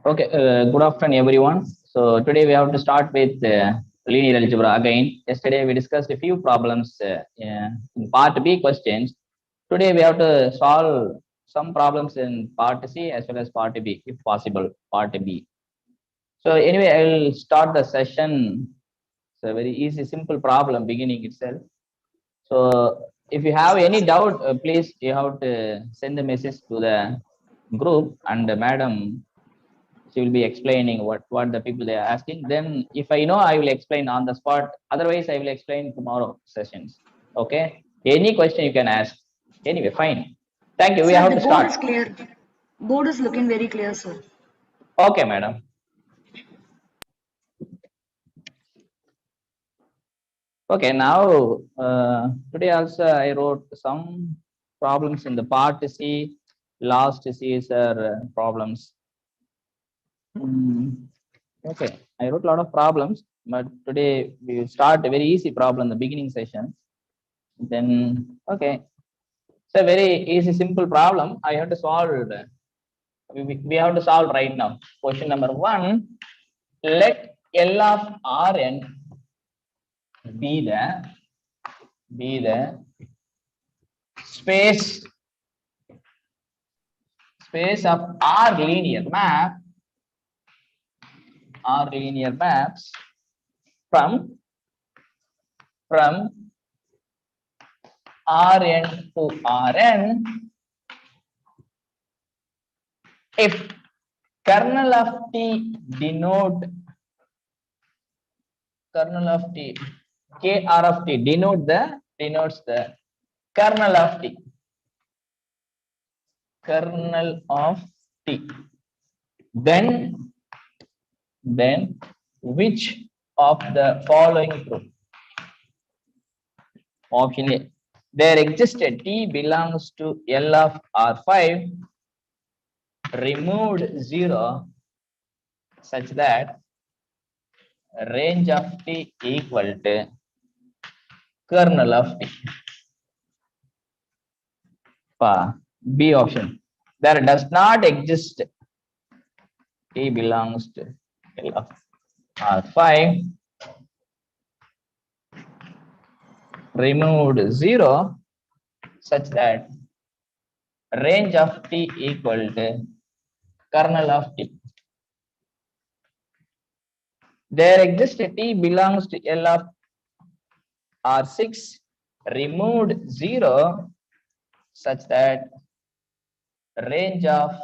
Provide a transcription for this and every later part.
Okay, good afternoon, everyone. So today we have to start with linear algebra again. Yesterday we discussed a few problems in part B questions. Today we have to solve some problems in part C as well as part B, if possible, part B. So anyway, I will start the session. It's a very easy, simple problem beginning itself. So if you have any doubt, please you have to send a message to the group, and madam, she will be explaining what the people they are asking. Then if I know, I will explain on the spot. Otherwise I will explain tomorrow sessions. Okay, any question you can ask. Anyway, fine, thank you. We Sir, have the to board start. is clear. Board is looking very clear, sir. Okay, madam. Okay, now today also I wrote some problems in the part C, last CSIR problems. Okay, I wrote a lot of problems, but today we will start a very easy problem in the beginning session. Then, okay, it's a very easy, simple problem. I have to solve. We have to solve right now. Question number 1. Let L of Rn be the space of R linear maps from Rn to Rn if kernel of T denote kernel of T, Kr of T denotes the kernel of T. Kernel of T. Then which of the following true? Option A. There existed T belongs to L of R5 removed 0 such that range of T equal to kernel of T. B option. There does not exist T belongs to L of R5 removed 0 such that range of T equal to kernel of T. There exists a T belongs to L of R6 removed 0 such that range of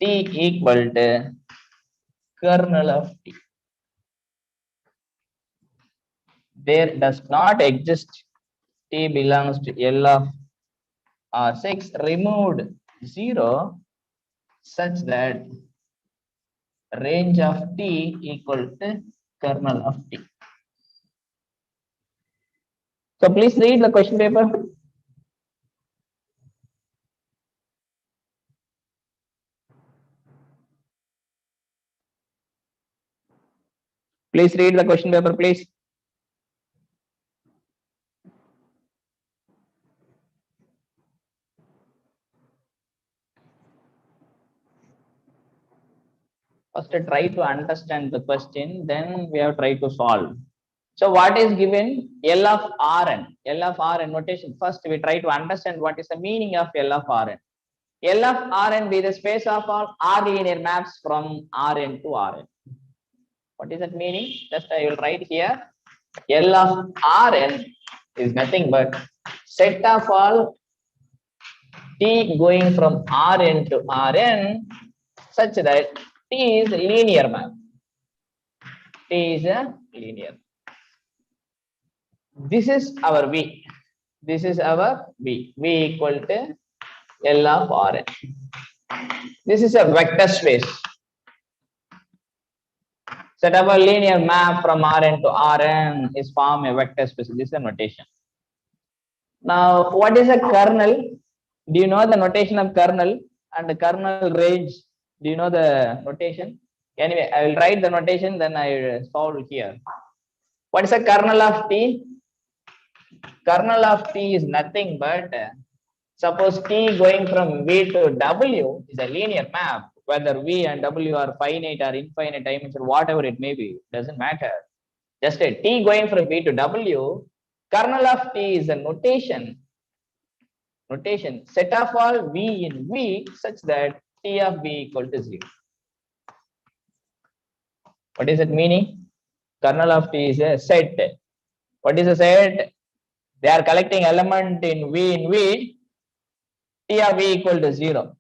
T equal to kernel of T. There does not exist T belongs to L of R6 removed 0 such that range of T equal to kernel of T. So please read the question paper. Please read the question paper, please. First, try to understand the question, then we have tried to solve. So what is given? L of Rn. L of Rn notation. First, we try to understand what is the meaning of L of Rn. L of Rn be the space of all R linear maps from Rn to Rn. What is that meaning? Just I will write here. L of Rn is nothing but set of all T going from Rn to Rn such that T is a linear map. T is a linear. This is our V. This is our V. V equal to L of Rn. This is a vector space. Set up a linear map from Rn to Rn is form a vector space. This is a notation. Now, what is a kernel? Do you know the notation of kernel and the kernel range? Do you know the notation? Anyway, I will write the notation, then I will solve here. What is a kernel of T? Kernel of T is nothing but suppose T going from V to W is a linear map. whether V and W are finite or infinite dimension, whatever it may be, doesn't matter. Just a T going from V to W, kernel of T is a notation set of all V in V such that T of V equal to 0. What is it meaning? Kernel of T is a set. What is a set? They are collecting element in V, T of V equal to 0.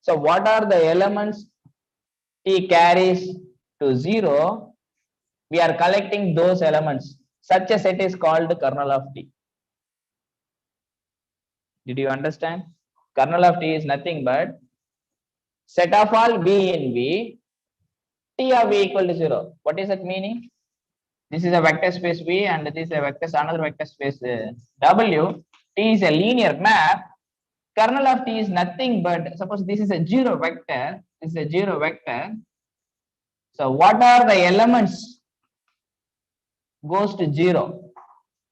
So what are the elements T carries to 0? We are collecting those elements. Such a set is called kernel of T. Did you understand? Kernel of T is nothing but set of all V in V, T of V equal to 0. What is that meaning? This is a vector space V and this is a another vector space W. T is a linear map. Kernel of T is nothing but, suppose this is a 0 vector. This is a 0 vector. So what are the elements goes to 0?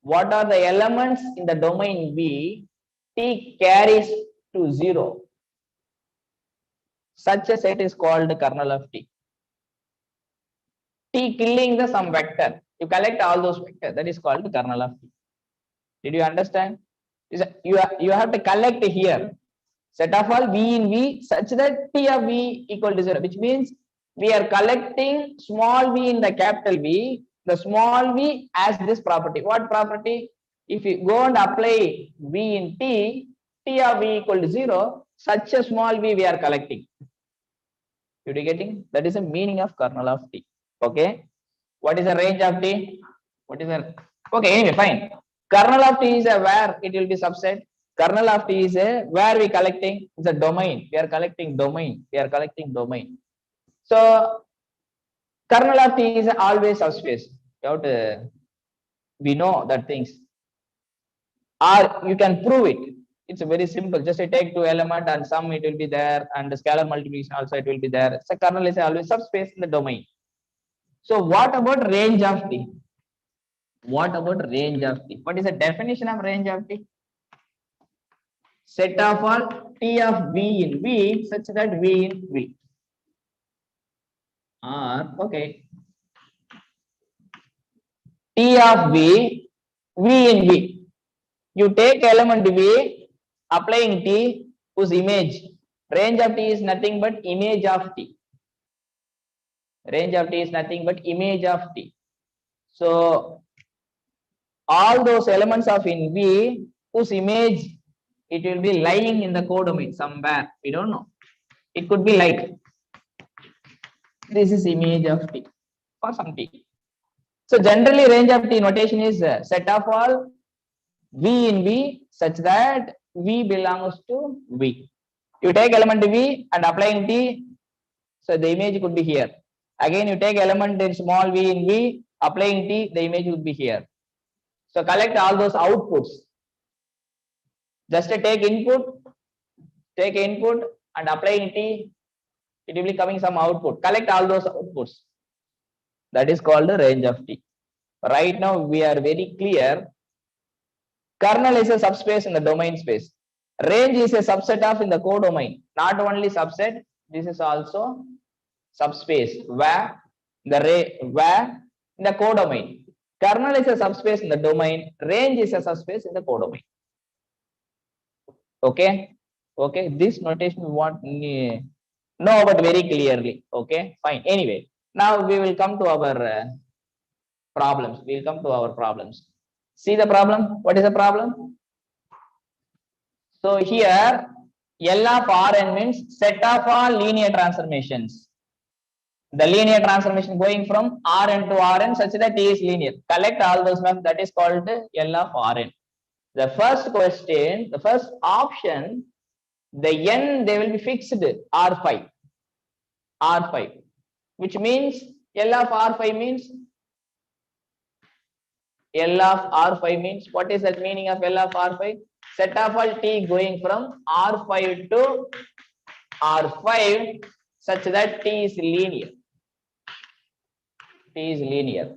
What are the elements in the domain V T carries to 0? Such a set is called kernel of T. T killing the some vector. You collect all those vectors. That is called kernel of T. Did you understand? You have to collect here set of all V in V such that T of V equal to 0, which means we are collecting small v in the capital V. The small v has this property. What property? If you go and apply V in T, T of V equal to 0, such a small v we are collecting. You getting? That is the meaning of kernel of T. Okay. What is the range of T? What is the okay? Anyway, fine. Kernel of T is a where it will be subset. Kernel of T is a where we collecting is a domain. We are collecting domain. We are collecting domain. So kernel of T is always subspace. You have to, we know that things. Or you can prove it. It's very simple. Just take two element and sum it will be there, and the scalar multiplication also it will be there. So kernel is always subspace in the domain. So what about range of T? What about range of T? What is the definition of range of T? Set of all T of V in V such that V in V. Okay. T of V, V in V. You take element V, applying T whose image. Range of T is nothing but image of T. Range of T is nothing but image of T. So all those elements of in V whose image it will be lying in the codomain somewhere. We don't know. It could be like this is image of T for some T. So generally range of T notation is set of all V in V such that V belongs to V. You take element V and applying T, so the image could be here. Again you take element in small v in V, applying T, the image would be here. So collect all those outputs. Just take input and applying T, it will be coming some output. Collect all those outputs. That is called the range of T. Right now we are very clear. Kernel is a subspace in the domain space. Range is a subset of in the codomain. Not only subset, this is also subspace where in the codomain. Kernel is a subspace in the domain. Range is a subspace in the codomain. Okay. Okay. This notation we want to know about very clearly. Okay. Fine. Anyway, now we will come to our problems. We will come to our problems. See the problem? What is the problem? So here L of Rn means set of all linear transformations. The linear transformation going from Rn to Rn such that T is linear. Collect all those maps, that is called L of Rn. The first question, the first option, the n they will be fixed R5. R5, which means L of R5 means L of R5 means, what is the meaning of L of R5? Set of all T going from R5 to R5 such that T is linear. T is linear.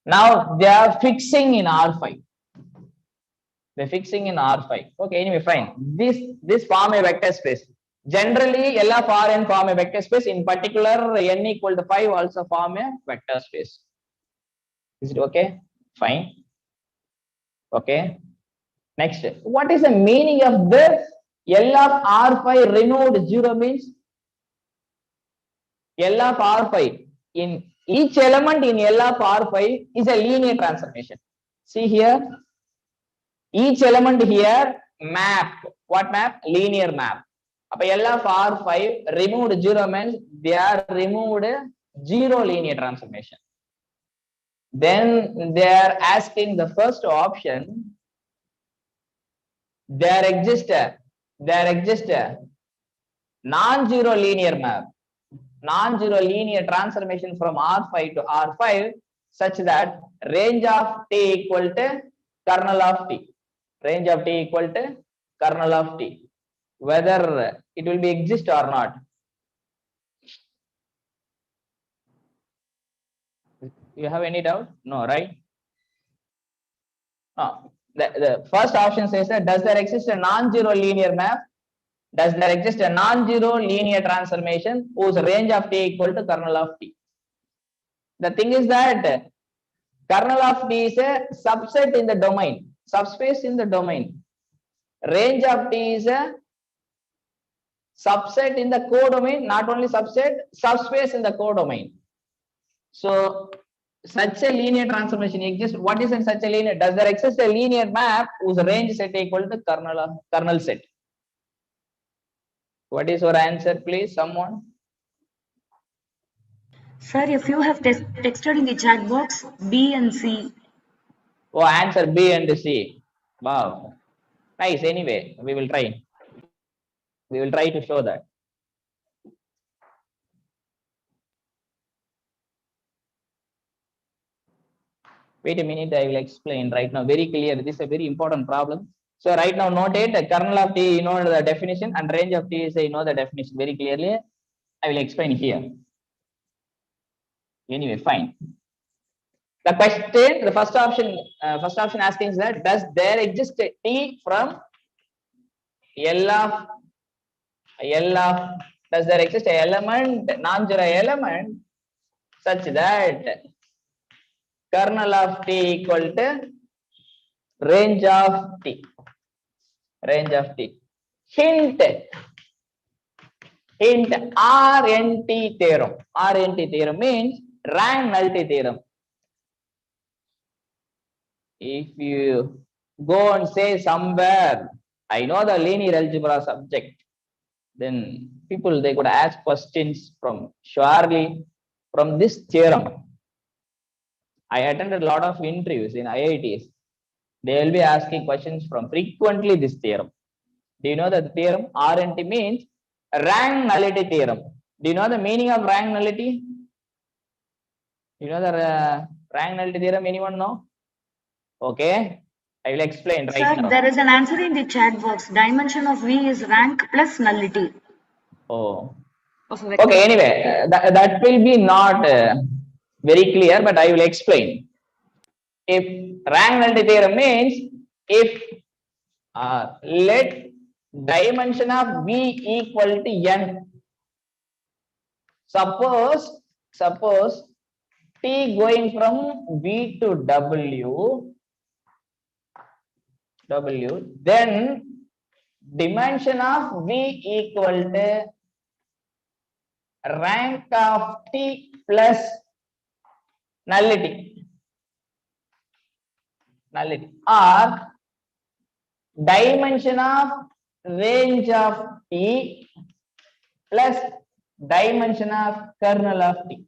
Now they are fixing in R5. They're fixing in R5. Okay, anyway, fine. This form a vector space. Generally, L of Rn form a vector space. In particular, n equal to 5 also form a vector space. Is it okay? Fine. Okay. Next, what is the meaning of this? L of R5 removed 0 means L of R5 in each element in L of R5 is a linear transformation. See here, each element here map. What map? Linear map. L of R5 removed 0 means they are removed 0 linear transformation. Then they are asking the first option. There exists a non-zero linear map, non-zero linear transformation from R5 to R5 such that range of T equal to kernel of T. Range of T equal to kernel of T. Whether it will be exist or not. You have any doubt? No, right? No. The first option says that does there exist a non-zero linear map? Does there exist a non-zero linear transformation whose range of T equal to kernel of T? The thing is that kernel of T is a subset in the domain, subspace in the domain. Range of T is a subset in the codomain, not only subset, subspace in the codomain. So such a linear transformation exists. What is in such a linear? Does there exist a linear map whose range set equal to kernel set? What is your answer, please? Someone? Sir, if you have texted in the chat box B and C. Oh, answer B and C. Wow. Nice. Anyway, we will try. We will try to show that. Wait a minute, I will explain right now very clear. This is a very important problem. So right now note it, kernel of T, you know the definition, and range of T is, you know the definition very clearly. I will explain here. Anyway, fine. The question, the first option asking is that does there exist a T from L of does there exist a element, non-zero element such that kernel of T equal to range of T. Range of T. Hint RNT theorem. RNT theorem means rank nullity theorem. If you go and say somewhere, I know the linear algebra subject, then people they could ask questions from surely from this theorem. I attended a lot of interviews in IITs. They will be asking questions from frequently this theorem. Do you know that the theorem RNT means rank nullity theorem? Do you know the meaning of rank nullity? You know the rank nullity theorem? Anyone know? Okay, I will explain right Sir, now. there is an answer in the chat box. Dimension of V is rank plus nullity. Oh. Okay, anyway, that will be not very clear, but I will explain. If rank nullity theorem means if let dimension of V equal to n. Suppose T going from V to W, then dimension of V equal to rank of T plus nullity, or dimension of range of T plus dimension of kernel of T,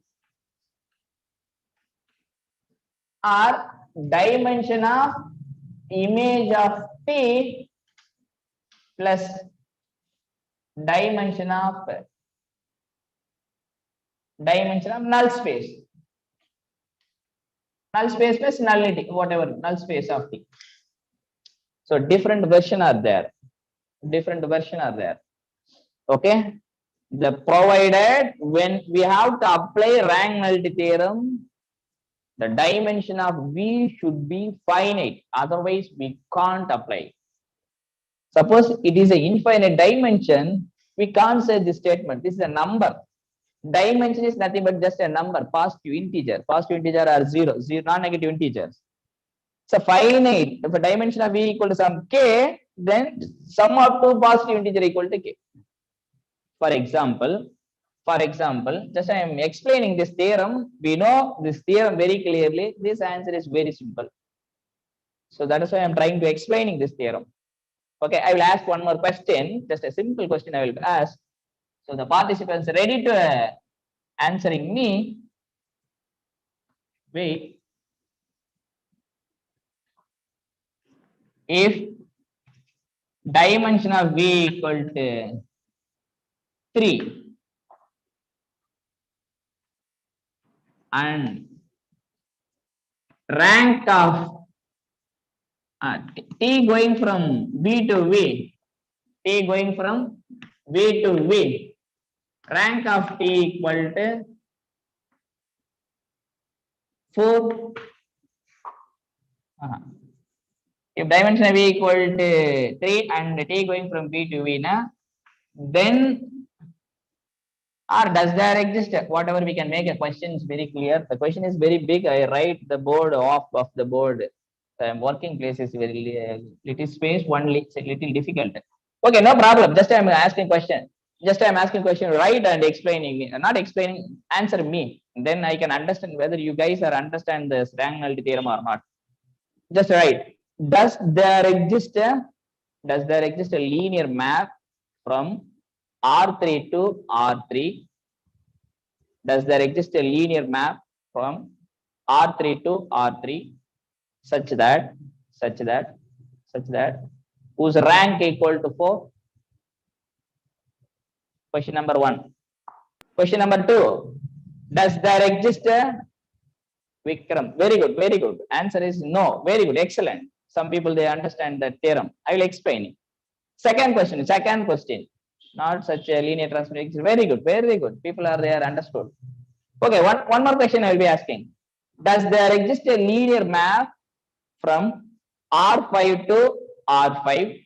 or dimension of image of T plus dimension of null space. Null space plus nullity, whatever, null space of T. So different version are there. Okay. The provided when we have to apply rank nullity theorem, the dimension of V should be finite. Otherwise, we can't apply. Suppose it is an infinite dimension, We can't say this statement. This is a number. Dimension is nothing but just a number, positive integer. Positive integer are zero, non-negative integers. So finite. If a dimension of V equal to some k, then sum of two positive integer equal to k. For example, just I am explaining this theorem. We know this theorem very clearly. This answer is very simple. So that is why I am trying to explaining this theorem. Okay, I will ask one more question. Just a simple question I will ask. So the participants ready to answering me. Wait. If dimension of V equal to 3 and rank of T going from V to V, T going from V to V, rank of T equal to 4. If dimension of V equal to 3 and T going from V to V, then or does there exist, whatever we can make a question is very clear. The question is very big. I write the board off of the board. Working place is very little space, it's a little difficult. Okay, no problem. Just I'm asking question. Write and explaining, not explaining, answer me. Then I can understand whether you guys are understand this rank nullity theorem or not. Just write. Does there exist a linear map from R3 to R3? Does there exist a linear map from R3 to R3 such that whose rank equal to 4? Question number 1. Question number 2. Does there exist a Vikram? Very good. Answer is no. Very good. Excellent. Some people they understand the theorem. I will explain. Second question. Not such a linear transformation. Very good. People are there, understood. Okay, one more question I will be asking. Does there exist a linear map from R5 to R5?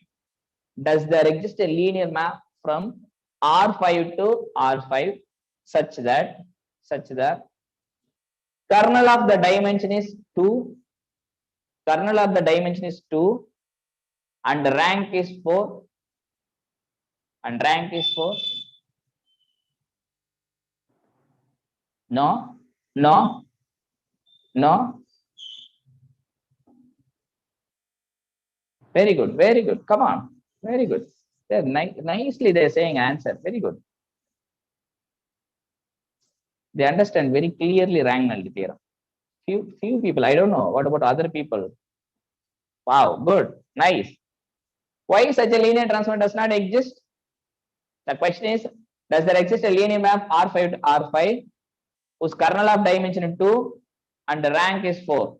Does there exist a linear map from R5 to R5 such that kernel of the dimension is 2, and rank is 4? No. Very good. Come on. Very good. They're nicely they're saying answer. Very good. They understand very clearly rank nullity theorem. Few people, I don't know. What about other people? Wow, good, nice. Why such a linear transform does not exist? The question is, does there exist a linear map R5 to R5 whose kernel of dimension 2 and the rank is 4?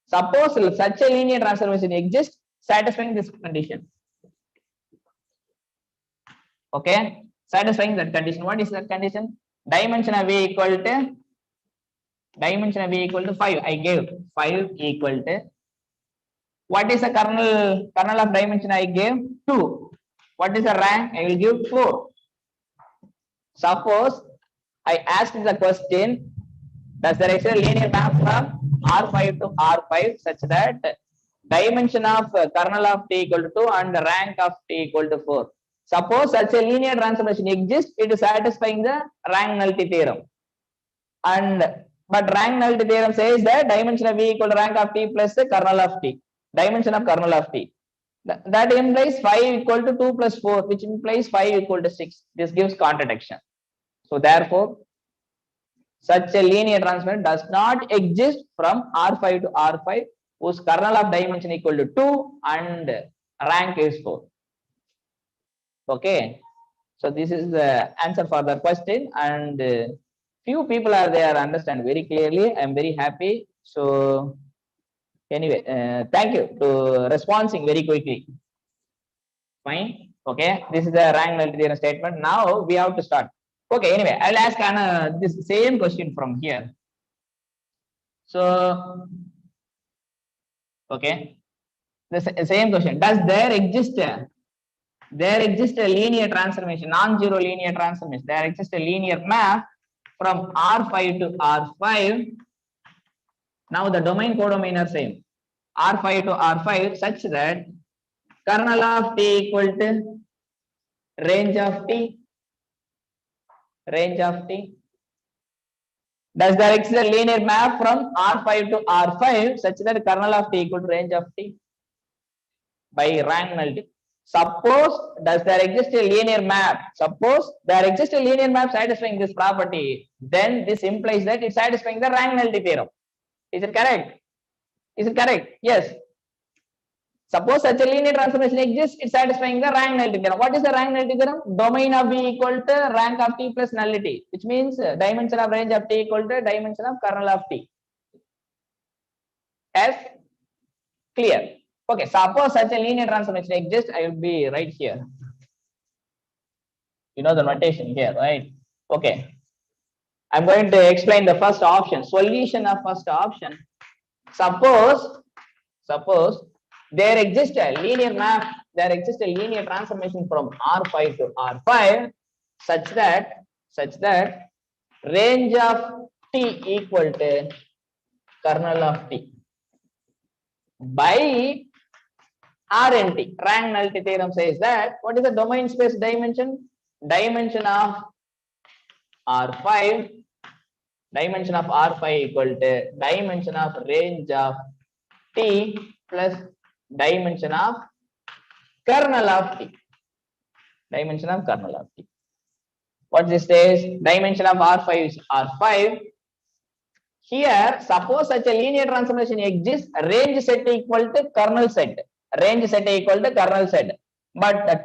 Suppose such a linear transformation exists satisfying this condition. Okay, satisfying that condition. What is that condition? Dimension of V equal to 5. I gave 5 equal to, what is the kernel of dimension I gave? 2. What is the rank? I will give 4. Suppose I asked the question, does there exist a linear map from R5 to R5 such that dimension of kernel of T equal to 2 and the rank of T equal to 4? Suppose such a linear transformation exists, it is satisfying the rank nullity theorem. But rank nullity theorem says that dimension of V equal to rank of T plus the kernel of T, dimension of kernel of T. That implies 5 equal to 2 plus 4, which implies 5 equal to 6. This gives contradiction. So therefore, such a linear transformation does not exist from R5 to R5 whose kernel of dimension equal to 2 and rank is 4. Okay, so this is the answer for the question, and few people are there understand very clearly. I am very happy. So anyway, thank you to responding very quickly. Fine. Okay, this is the rank nullity theorem statement. Now we have to start. Okay, anyway, I'll ask Anna this same question from here. So, okay, the same question. Does there exist there exists a linear transformation, non-zero linear transformation. There exists a linear map from R5 to R5. Now the domain codomain are same. R5 to R5 such that kernel of T equal to range of T. Range of T. Does there exist a linear map from R5 to R5 such that kernel of T equal to range of T by rank nullity? Suppose does there exist a linear map? Suppose there exists a linear map satisfying this property, then this implies that it's satisfying the rank nullity theorem. Is it correct? Is it correct? Yes. Suppose such a linear transformation exists, it's satisfying the rank nullity theorem. What is the rank nullity theorem? Domain of V equal to rank of T plus nullity, which means dimension of range of T equal to dimension of kernel of T. Yes? Clear? Okay, suppose such a linear transformation exists, I will be right here. You know the notation here, right? Okay. I'm going to explain the first option, solution of first option. Suppose there exists a linear map, there exists a linear transformation from R5 to R5 such that range of T equal to kernel of T by RNT. Rank nullity theorem says that what is the domain space dimension? Dimension of R5 equal to dimension of range of T plus dimension of kernel of T. Dimension of kernel of T. What this says? Dimension of R5 is R5. Here, suppose such a linear transformation exists, range set equal to kernel set. Range set equal to kernel set. But the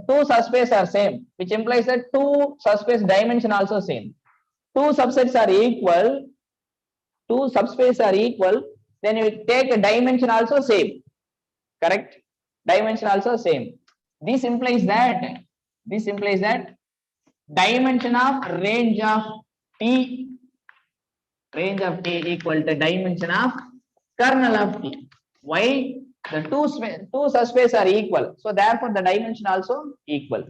two subspace are same, which implies that two subspace dimension also same. Two subsets are equal. Two subspace are equal. Then you take a dimension also same. Correct? Dimension also same. This implies that dimension of range of T equal to dimension of kernel of T. Why? The two subspace are equal, so therefore the dimension also equal.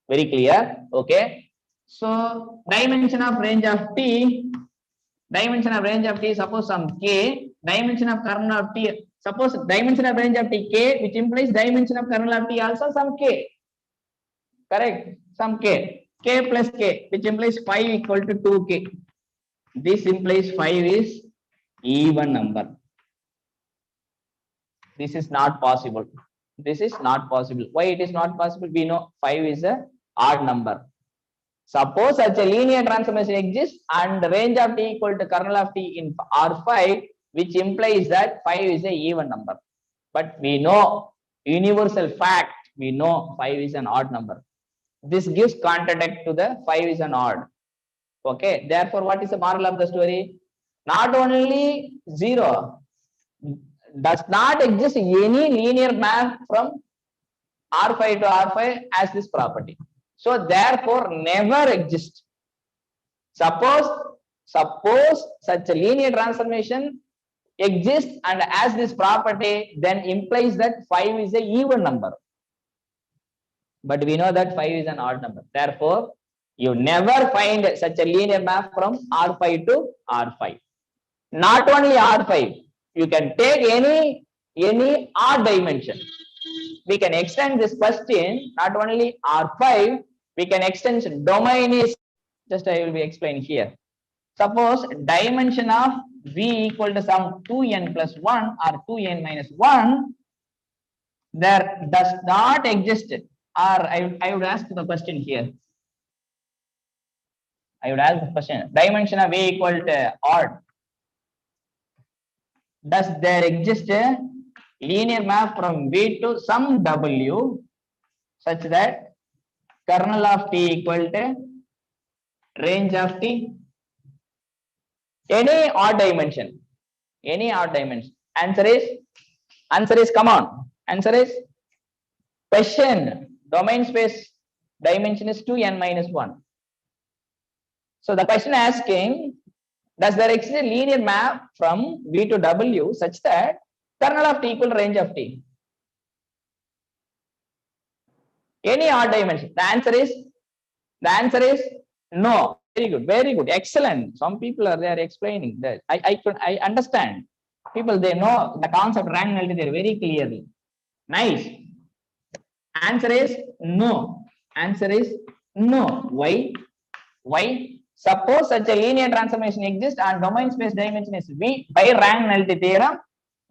Very clear? Okay. So dimension of range of T, suppose some K, dimension of kernel of T, suppose dimension of range of T K, which implies dimension of kernel of T also some K. Correct? Some K. K plus K, which implies 5 equal to 2K. This implies 5 is even number. This is not possible. This is not possible. Why it is not possible? We know 5 is a odd number. Suppose such a linear transformation exists and the range of T equal to kernel of T in R5, which implies that 5 is a even number. But we know universal fact, we know 5 is an odd number. This gives contradict to the 5 is an odd. Okay, therefore what is the moral of the story? Not only 0, does not exist any linear map from R5 to R5 as this property. So therefore never exists. Suppose such a linear transformation exists and as this property, then implies that 5 is a even number. But we know that 5 is an odd number. Therefore, you never find such a linear map from R5 to R5. Not only R5, you can take any odd dimension. We can extend this question, not only R5, we can extend domain is, just I will be explaining here. Suppose dimension of V equal to some 2n plus 1 or 2n minus 1, there does not exist, or I would ask the question here. I would ask the question, dimension of V equal to odd. Does there exist a linear map from V to some W such that kernel of T equal to range of T? Any odd dimension. Answer is come on. Answer is question. Domain space dimension is 2n minus 1. So the question asking, does there exist a linear map from V to W such that kernel of T equal to range of T? Any odd dimension. The answer is no. Very good, excellent. Some people are there explaining that. I understand. People, they know the concept rank nullity there very clearly. Nice. Answer is no. Answer is no. Why? Why? Suppose such a linear transformation exists and domain space dimension is V by rank nullity theorem.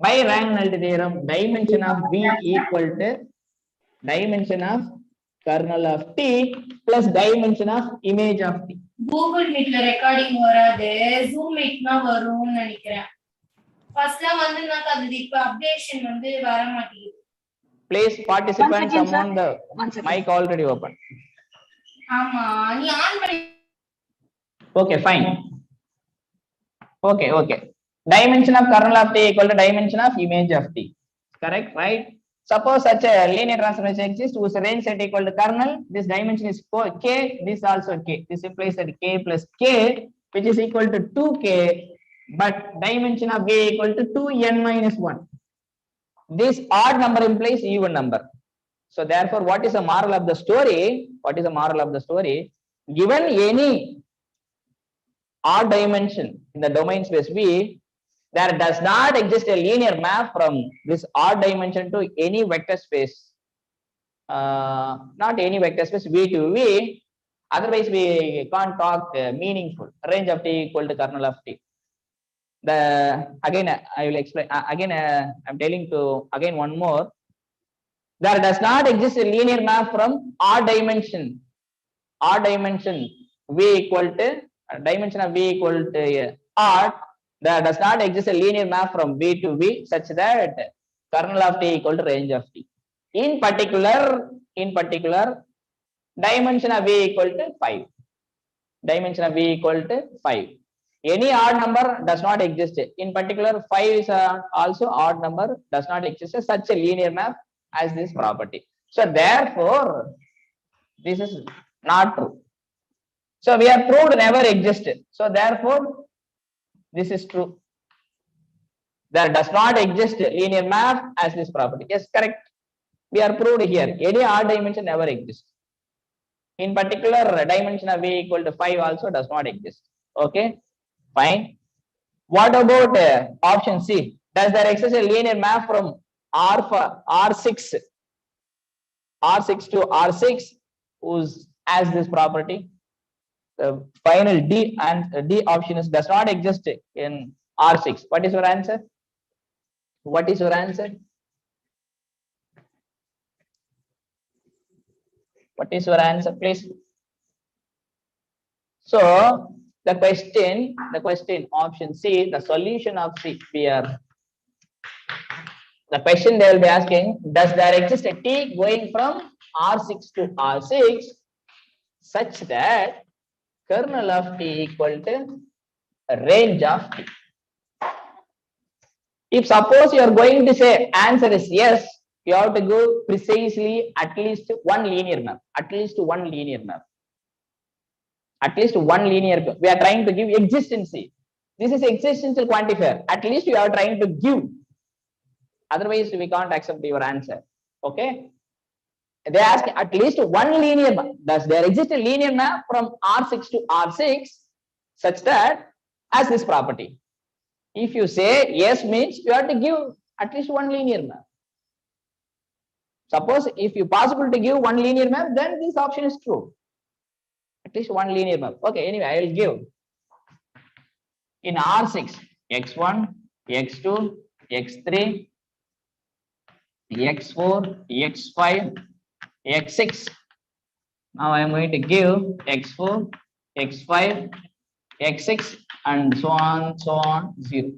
By rank nullity theorem, dimension of V equal to dimension of kernel of T plus dimension of image of T. Google Meetல recording வராது, Zoom Meetனா வரும்னு நினைக்கிறேன். ஃபர்ஸ்ட்ல வந்து எனக்கு அது இப்ப அப்டேஷன் வந்து வர மாட்டேங்குது. Please participants, someone the mic already open. ஆமா, நீ ஆன் பண்ணி. Okay, fine. Okay. Dimension of kernel of T equal to dimension of image of T. Correct, right? Suppose such a linear transformation exists whose range set equal to kernel. This dimension is k. This also k. This implies that k plus k, which is equal to 2k, but dimension of V equal to 2n minus 1. This odd number implies even number. So therefore, what is the moral of the story? What is the moral of the story? Given any odd dimension in the domain space V, there does not exist a linear map from this odd dimension to any vector space. Not any vector space V to V. Otherwise, we can't talk meaningful. Range of T equal to kernel of T. Again, I will explain. Again, I'm telling to again one more. There does not exist a linear map from odd dimension. Odd dimension V equal to dimension of V equal to odd. There does not exist a linear map from V to V such that kernel of T equal to range of T. In particular, dimension of V equal to 5. Dimension of V equal to 5. Any odd number does not exist. In particular, 5 is also odd number, does not exist such a linear map as this property. So therefore, this is not true. So we have proved never existed. So therefore, this is true. There does not exist a linear map as this property. Yes, correct. We are proved here. Any odd dimension never exists. In particular, dimension of V equal to 5 also does not exist. Okay, fine. What about option C? Does there exist a linear map from R6 to R6 whose as this property? The final D and D option is does not exist in R6. What is your answer? What is your answer? What is your answer, please? So the question option C, the solution of C, the question they will be asking, does there exist a T going from R6 to R6 such that kernel of T equal to a range of T? If suppose you are going to say answer is yes, you have to go precisely at least one linear map. At least one linear map. At least one linear. We are trying to give existency. This is existential quantifier. At least you are trying to give. Otherwise, we can't accept your answer. Okay. They ask at least one linear map. Does there exist a linear map from R6 to R6 such that as this property? If you say yes means you have to give at least one linear map. Suppose if you possible to give one linear map, then this option is true. At least one linear map. Okay, anyway, I will give in R6 x1, x2, x3, x4, x5, x6. Now I am going to give x4, x5, x6 and so on 0.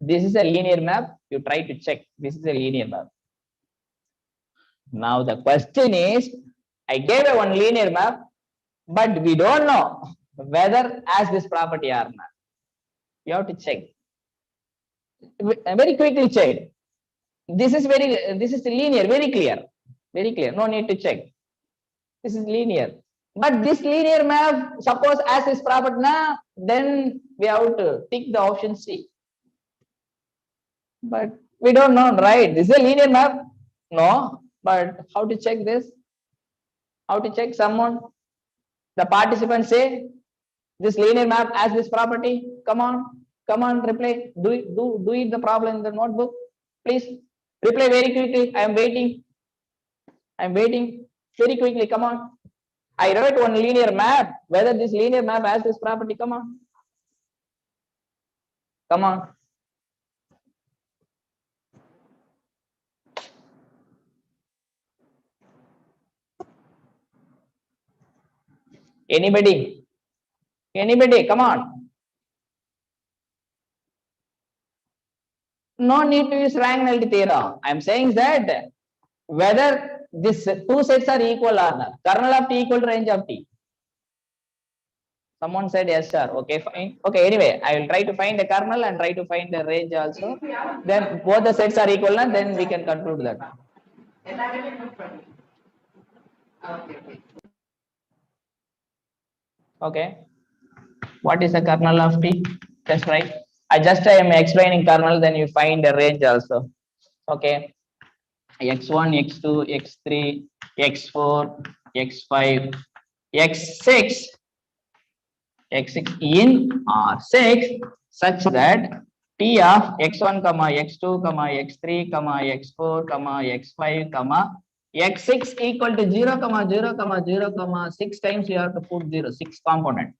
This is a linear map. You try to check. This is a linear map. Now the question is, I gave a one linear map, but we don't know whether as this property or not. You have to check. Very quickly check. This is linear, very clear. No need to check. This is linear. But this linear map, suppose as this property now, then we have to tick the option C. But we don't know, right? This is a linear map. No, But how to check this? How to check someone? The participants say this linear map has this property. Come on, reply. Do it the problem in the notebook. Please reply very quickly. I am waiting. Very quickly. Come on. I wrote one linear map. Whether this linear map has this property. Come on. Anybody? Come on. No need to use rank nullity theorem. I am saying that whether these two sets are equal or not. Kernel of T equal to range of T. Someone said yes, sir. Okay, fine. Okay, anyway, I will try to find the kernel and try to find the range also. Then both the sets are equal, and then we can conclude that. Okay. What is the kernel of T? Just right. I am explaining kernel, then you find the range also. Okay. X1, X2, X3, X4, X5, X6, X6 in R6 such that T of X1, X2, X3, X4, X5, X6 equal to 0, 0, 6 times you have to put 0, 6 component.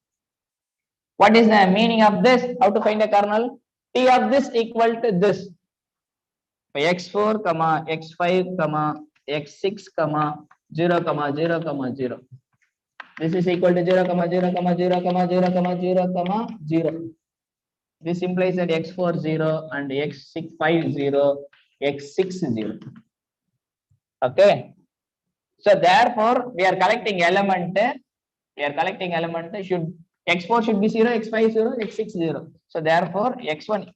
What is the meaning of this? How to find a kernel? T of this equal to this. X4, X5, X6, 0, 0, 0. This is equal to 0, 0, 0, 0. This implies that X4 0 and X5 0, X6 0. Okay. So therefore, we are collecting element. Should X4 should be 0, X5 0, X6 0. So therefore, X1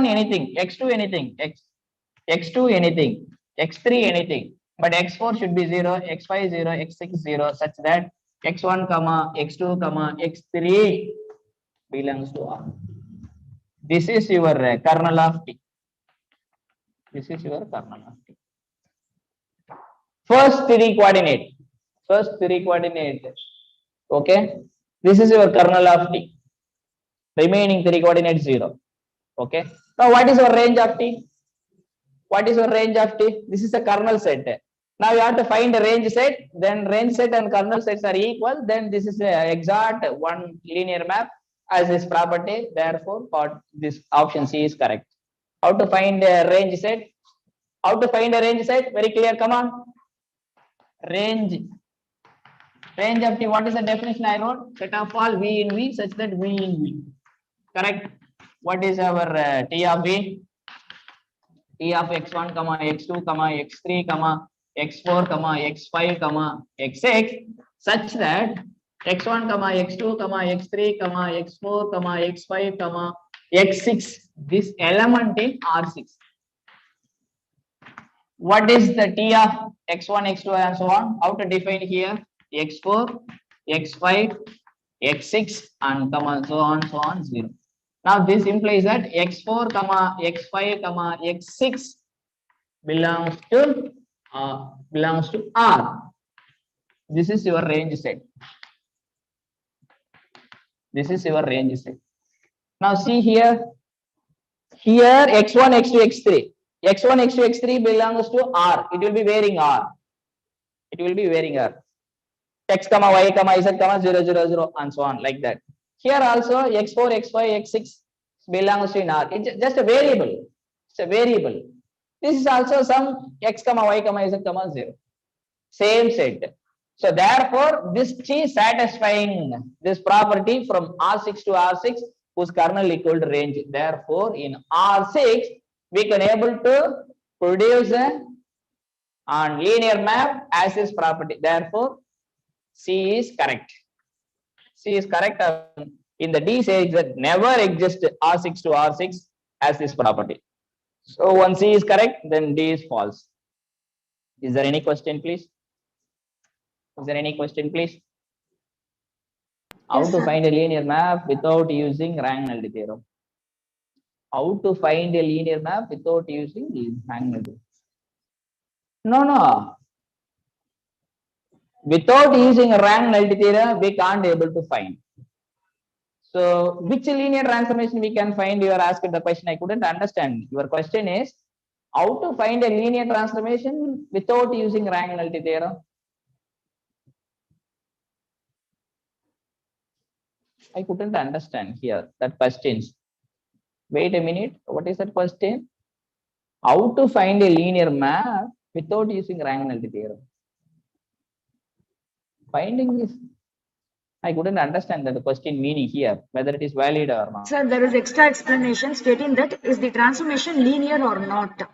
anything, X2 anything, X2 anything, X3 anything, but X4 should be 0, X5 0, X6 0, such that X1, X2, X3 belongs to R. This is your kernel of T. First three coordinate. Okay. This is your kernel of T. Remaining three coordinates 0. Okay. Now what is your range of T? This is a kernel set. Now you have to find a range set. Then range set and kernel sets are equal. Then this is a exact one linear map as this property. Therefore, this option C is correct. How to find a range set? Very clear. Come on. Range of T. What is the definition I wrote? Set of all V in V such that V in V. Correct. What is our T of V? T of X1, X2, X3, X4, X5, X6 such that X1, X2, X3, X4, X5, X6 this element in R6. What is the T of X1, X2 and so on? How to define here? X4, X5, X6 and so on 0. Now this implies that X4, X5, X6 belongs to R. This is your range set. Now see here. Here X1, X2, X3. X1, X2, X3 belongs to R. It will be wearing R. X, Y, Z, 0, 0, 0 and so on like that. Here also X4, X5, X6 belongs to in R. It's just a variable. This is also some X, Y, Z, 0. Same set. So therefore, this T is satisfying this property from R6 to R6 whose kernel equal to range. Therefore, in R6, we can able to produce a linear map as this property. Therefore, C is correct. In the D says that never exists R6 to R6 as this property. So when C is correct, then D is false. Is there any question, please? How to find a linear map without using rank nullity theorem? No. Without using rank nullity theorem, we can't able to find. So which linear transformation we can find? You are asking the question. I couldn't understand. Your question is how to find a linear transformation without using rank nullity theorem. I couldn't understand here that questions. Wait a minute. What is that question? How to find a linear map without using rank nullity theorem? Finding this. I couldn't understand that the question meaning here, whether it is valid or not. Sir, there is extra explanation stating that is the transformation linear or not.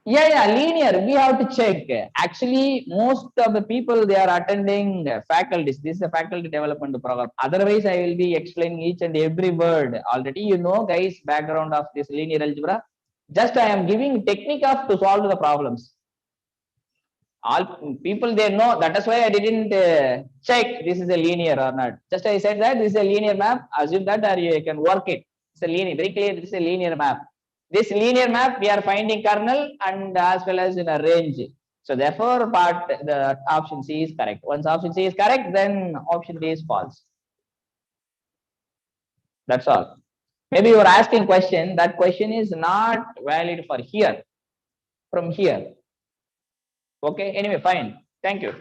Yeah, linear. We have to check. Actually, most of the people they are attending faculties. This is a faculty development program. Otherwise, I will be explaining each and every word. Already, you know, guys, background of this linear algebra. Just I am giving technique of to solve the problems. All people they know. That is why I didn't check this is a linear or not. Just I said that this is a linear map. Assume that or you can work it. It's a linear. Very clear. This is a linear map. This linear map we are finding kernel and as well as in a range. So therefore, part the option C is correct. Once option C is correct, then option D is false. That's all. Maybe you are asking question. That question is not valid for here. From here. Okay. Anyway, fine. Thank you.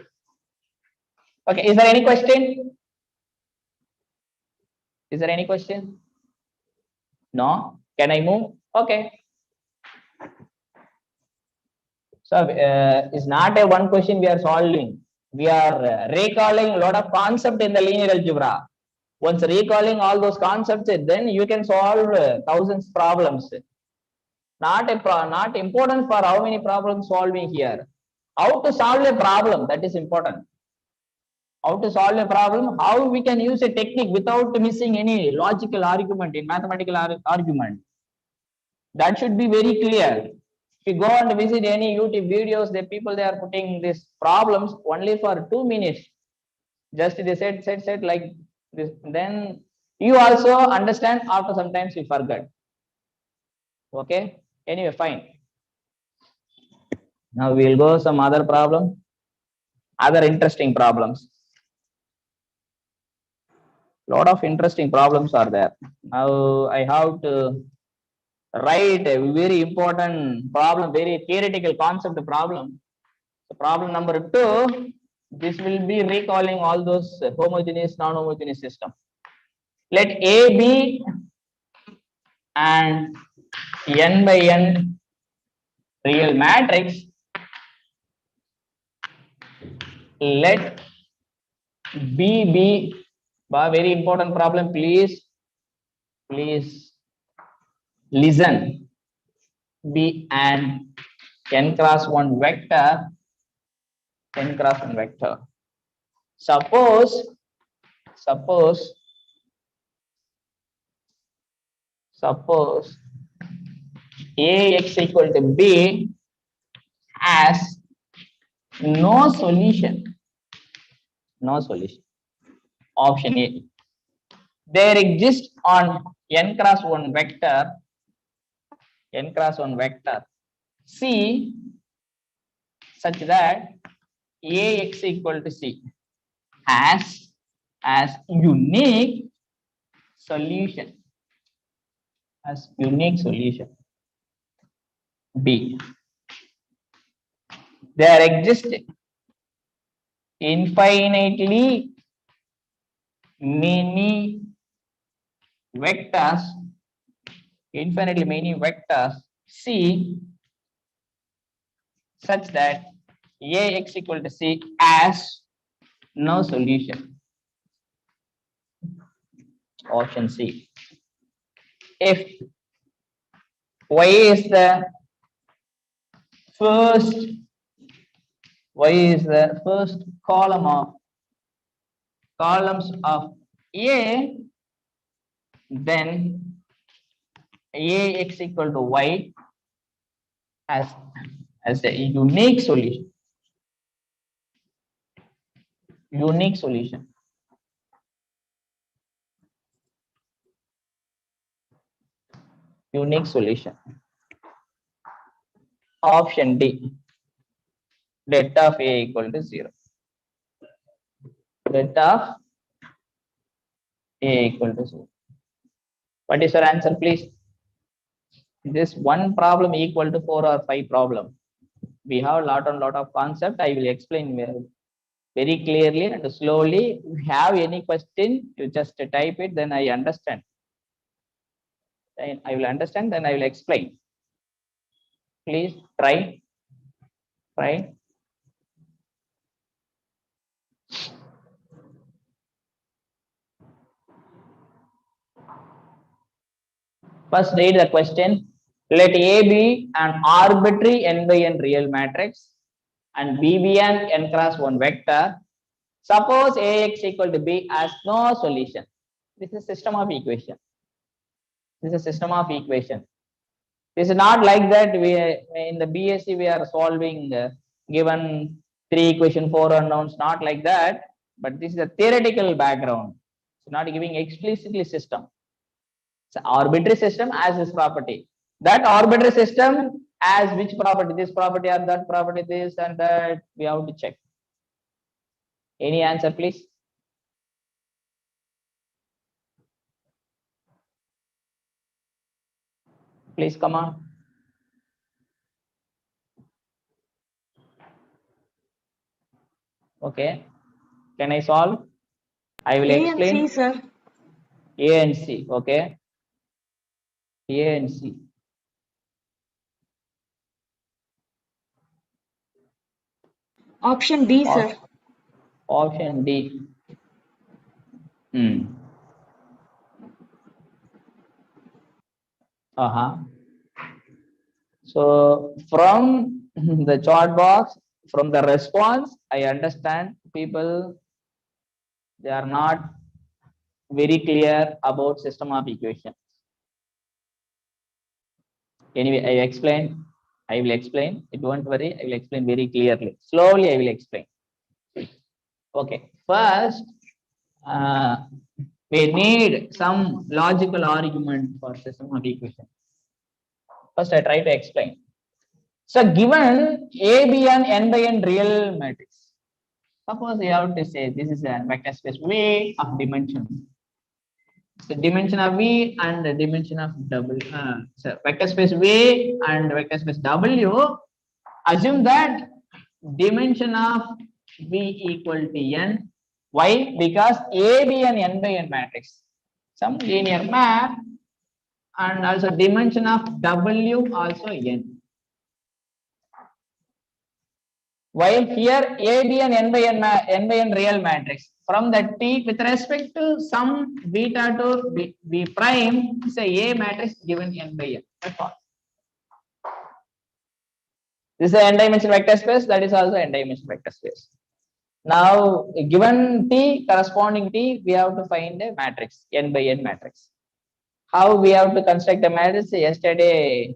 Okay. Is there any question? Is there any question? No. Can I move? Okay. So it's not a one question we are solving. We are recalling a lot of concept in the linear algebra. Once recalling all those concepts, then you can solve thousands problems. Not important for how many problems solving here. How to solve a problem, that is important. How to solve a problem, how we can use a technique without missing any logical argument in mathematical argument. That should be very clear. If you go and visit any YouTube videos, the people they are putting these problems only for 2 minutes. Just they said like this. Then you also understand after sometimes you forget. Okay. Anyway, fine. Now we'll go some other problem, other interesting problems. Lot of interesting problems are there. Now I have to write a very important problem, very theoretical concept problem. So problem number 2, this will be recalling all those homogeneous, non-homogeneous system. Let A be an n by n real matrix. Let B be very important problem. Please listen. Be an n cross 1 vector. N cross 1 vector. Suppose Ax equal to B has no solution. Option A. There exists on n cross 1 vector C such that Ax equal to C has unique solution. B. There exist infinitely many vectors C such that Ax equal to C has no solution. Option C. If Y is the first columns of A, then Ax equal to Y as a unique solution. Option D. Det of A equal to 0. Set of A equal to 0. What is your answer, please? This one problem equal to 4 or 5 problem. We have a lot of concept. I will explain very clearly and slowly. If you have any question, you just type it, then I understand. Then I will understand, then I will explain. Please try. First read the question. Let A be an arbitrary n by n real matrix and B be an n cross 1 vector. Suppose Ax equal to B has no solution. This is system of equation. This is a system of equation. This is not like that. We in the BSc we are solving given 3 equation 4 unknowns. Not like that. But this is a theoretical background. It's not giving explicitly system. It's an arbitrary system has this property. That arbitrary system has which property? This property or that property, this and that. We have to check. Any answer, please? Please come on. Okay. Can I solve? I will explain. A and C, sir. A and C. Okay. A and C. Option D, sir. Option D. So from the chart box, from the response, I understand people, they are not very clear about system of equations. Anyway, I will explain. Don't worry, I will explain very clearly. Slowly, I will explain. Okay, first, we need some logical argument for system of equations. First, I try to explain. So, given A, B, and n by n real matrix, suppose you have to say this is a vector space V of dimension. The dimension of V and the dimension of W. So, vector space V and vector space W. Assume that dimension of V equal to n. Why? Because A, B, and n by n matrix, some linear map, and also dimension of W also n. While here A, B, and n by n real matrix, from the T with respect to some beta to B prime, say A matrix given n by n. That's all. This is an n-dimensional vector space. That is also n-dimensional vector space. Now, given T, corresponding T, we have to find a matrix, n by n matrix. How we have to construct a matrix? Yesterday,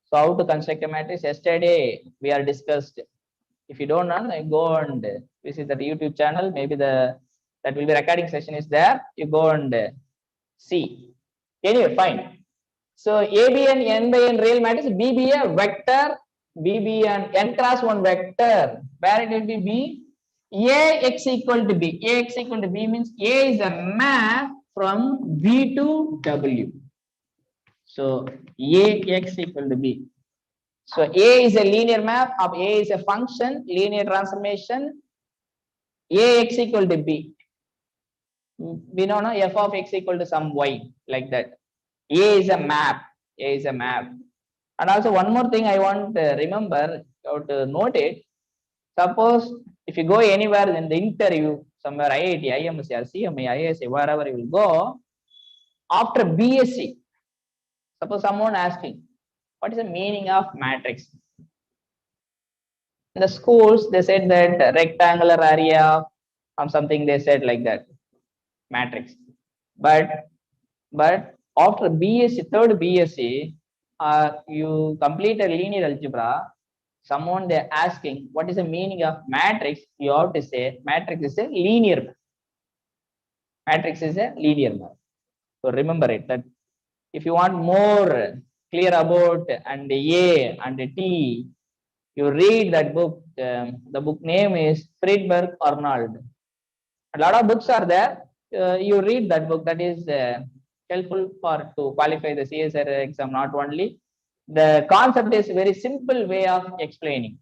so how to construct a matrix? Yesterday, we are discussed. If you don't know, go and visit the YouTube channel. Maybe that will be recording session is there. You go and see. Anyway, fine. So A, B, and n by n real matrix. B be a vector. B be an n cross 1 vector. Where it will be B? Ax equal to B. Ax equal to B means A is a map from V to W. So Ax equal to B. So A is a linear map of A is a function, linear transformation, Ax equal to B. We know f of x equal to some y, like that. A is a map. A is a map. And also one more thing I want to remember, you have to note it. Suppose if you go anywhere in the interview, somewhere IIT, IMC, or CME, ISC, wherever you will go, after BSc, suppose someone asking, what is the meaning of matrix? In the schools, they said that rectangular area or something, they said like that, matrix. But after BSc, third BSc, you complete a linear algebra, someone they're asking what is the meaning of matrix, you have to say matrix is a linear map. Matrix is a linear map. So remember it, that if you want more clear about and A and T, you read that book. The book name is Friedberg Arnold. A lot of books are there. You read that book. That is helpful for to qualify the CSIR exam. Not only the concept is very simple way of explaining,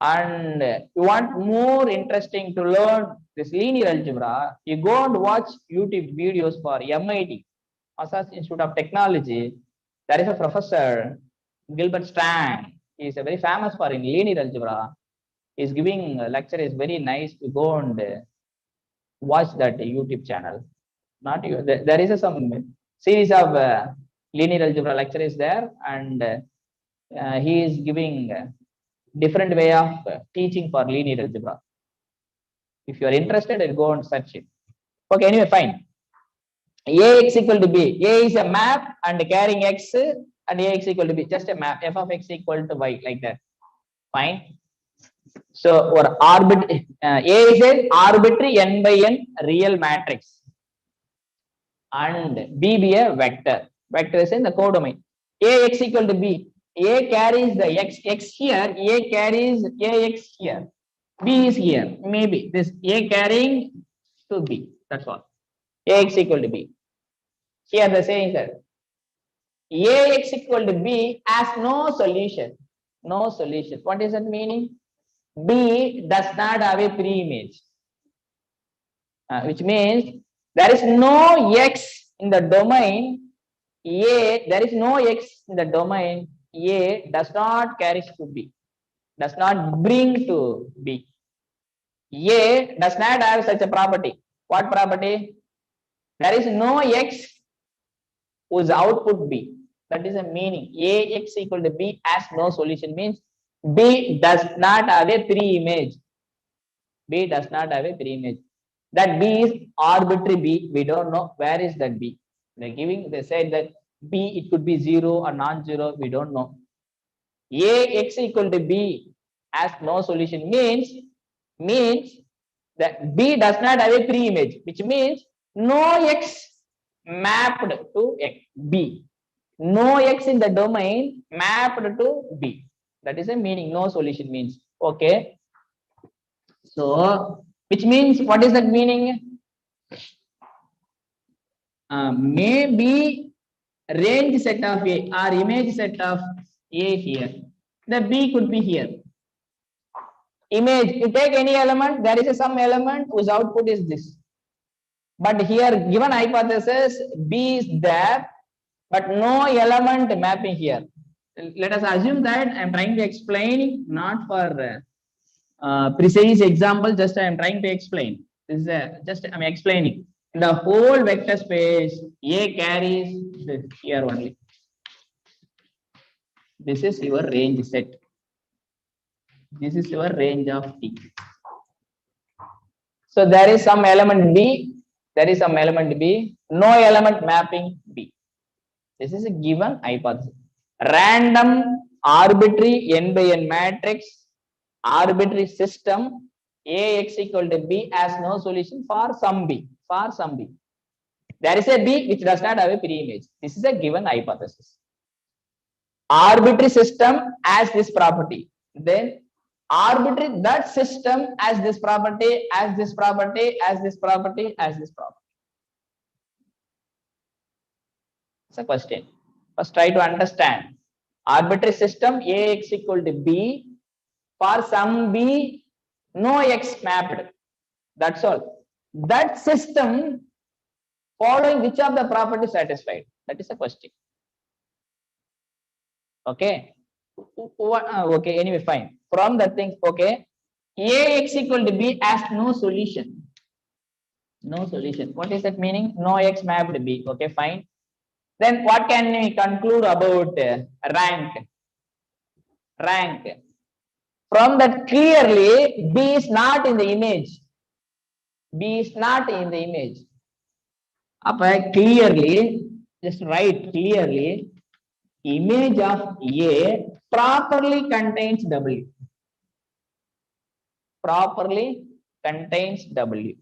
and you want more interesting to learn this linear algebra. You go and watch YouTube videos for MIT, Massachusetts Institute of Technology. There is a professor, Gilbert Strang. He is a very famous for in linear algebra. He is giving a lecture. Is very nice to go and watch that YouTube channel. Not you. There is some series of linear algebra lecture is there, and he is giving different way of teaching for linear algebra. If you are interested, I'll go and search it. Okay, anyway, fine. Ax equal to b. A is a map and carrying x, and Ax equal to b. Just a map. F of x equal to y, like that. Fine. So, or arbitrary A is an arbitrary n by n real matrix, and b be a vector. Vector is in the codomain. Ax equal to b. A carries the x here. A carries ax here. B is here. Maybe this A carrying to B. That's all. Ax equal to B. Here the saying that Ax equal to B has no solution. No solution. What is that meaning? B does not have a pre-image, which means there is no x in the domain A. There is no x in the domain A does not carry to B. Does not bring to B. A does not have such a property. What property? There is no x whose output B. That is a meaning. Ax equal to B has no solution means B does not have a pre-image. B does not have a pre-image. That B is arbitrary B. We don't know where is that B. They said that B it could be 0 or non-zero. We don't know. Ax equal to B has no solution means that B does not have a pre-image, which means no x mapped to B. No x in the domain mapped to B. That is a meaning. No solution means. Okay. So, which means what is that meaning? Maybe range set of A or image set of A here. The B could be here. Image, you take any element, there is some element whose output is this. But here, given hypothesis, B is there, but no element mapping here. Let us assume that I am trying to explain, not for precise example, just I am trying to explain. This is just I am explaining. The whole vector space, A carries this here only. This is your range set. This is your range of T. So there is some element B. There is some element B. No element mapping B. This is a given hypothesis. Random, arbitrary n by n matrix, arbitrary system. Ax equal to B has no solution for some B. For some B. There is a B which does not have a pre-image. This is a given hypothesis. Arbitrary system has this property. Then arbitrary that system has this property, has this property, has this property, has this property. It's a question. First try to understand. Arbitrary system Ax equal to B for some B, no x mapped. That's all. That system following which of the properties satisfied? That is a question. Okay. Okay, anyway, fine. From that thing, okay. Ax equal to B has no solution. No solution. What is that meaning? No x mapped B. Okay, fine. Then what can we conclude about rank? Rank. From that clearly, B is not in the image. B is not in the image. Clearly, just write clearly, image of A properly contains W. Properly contains W.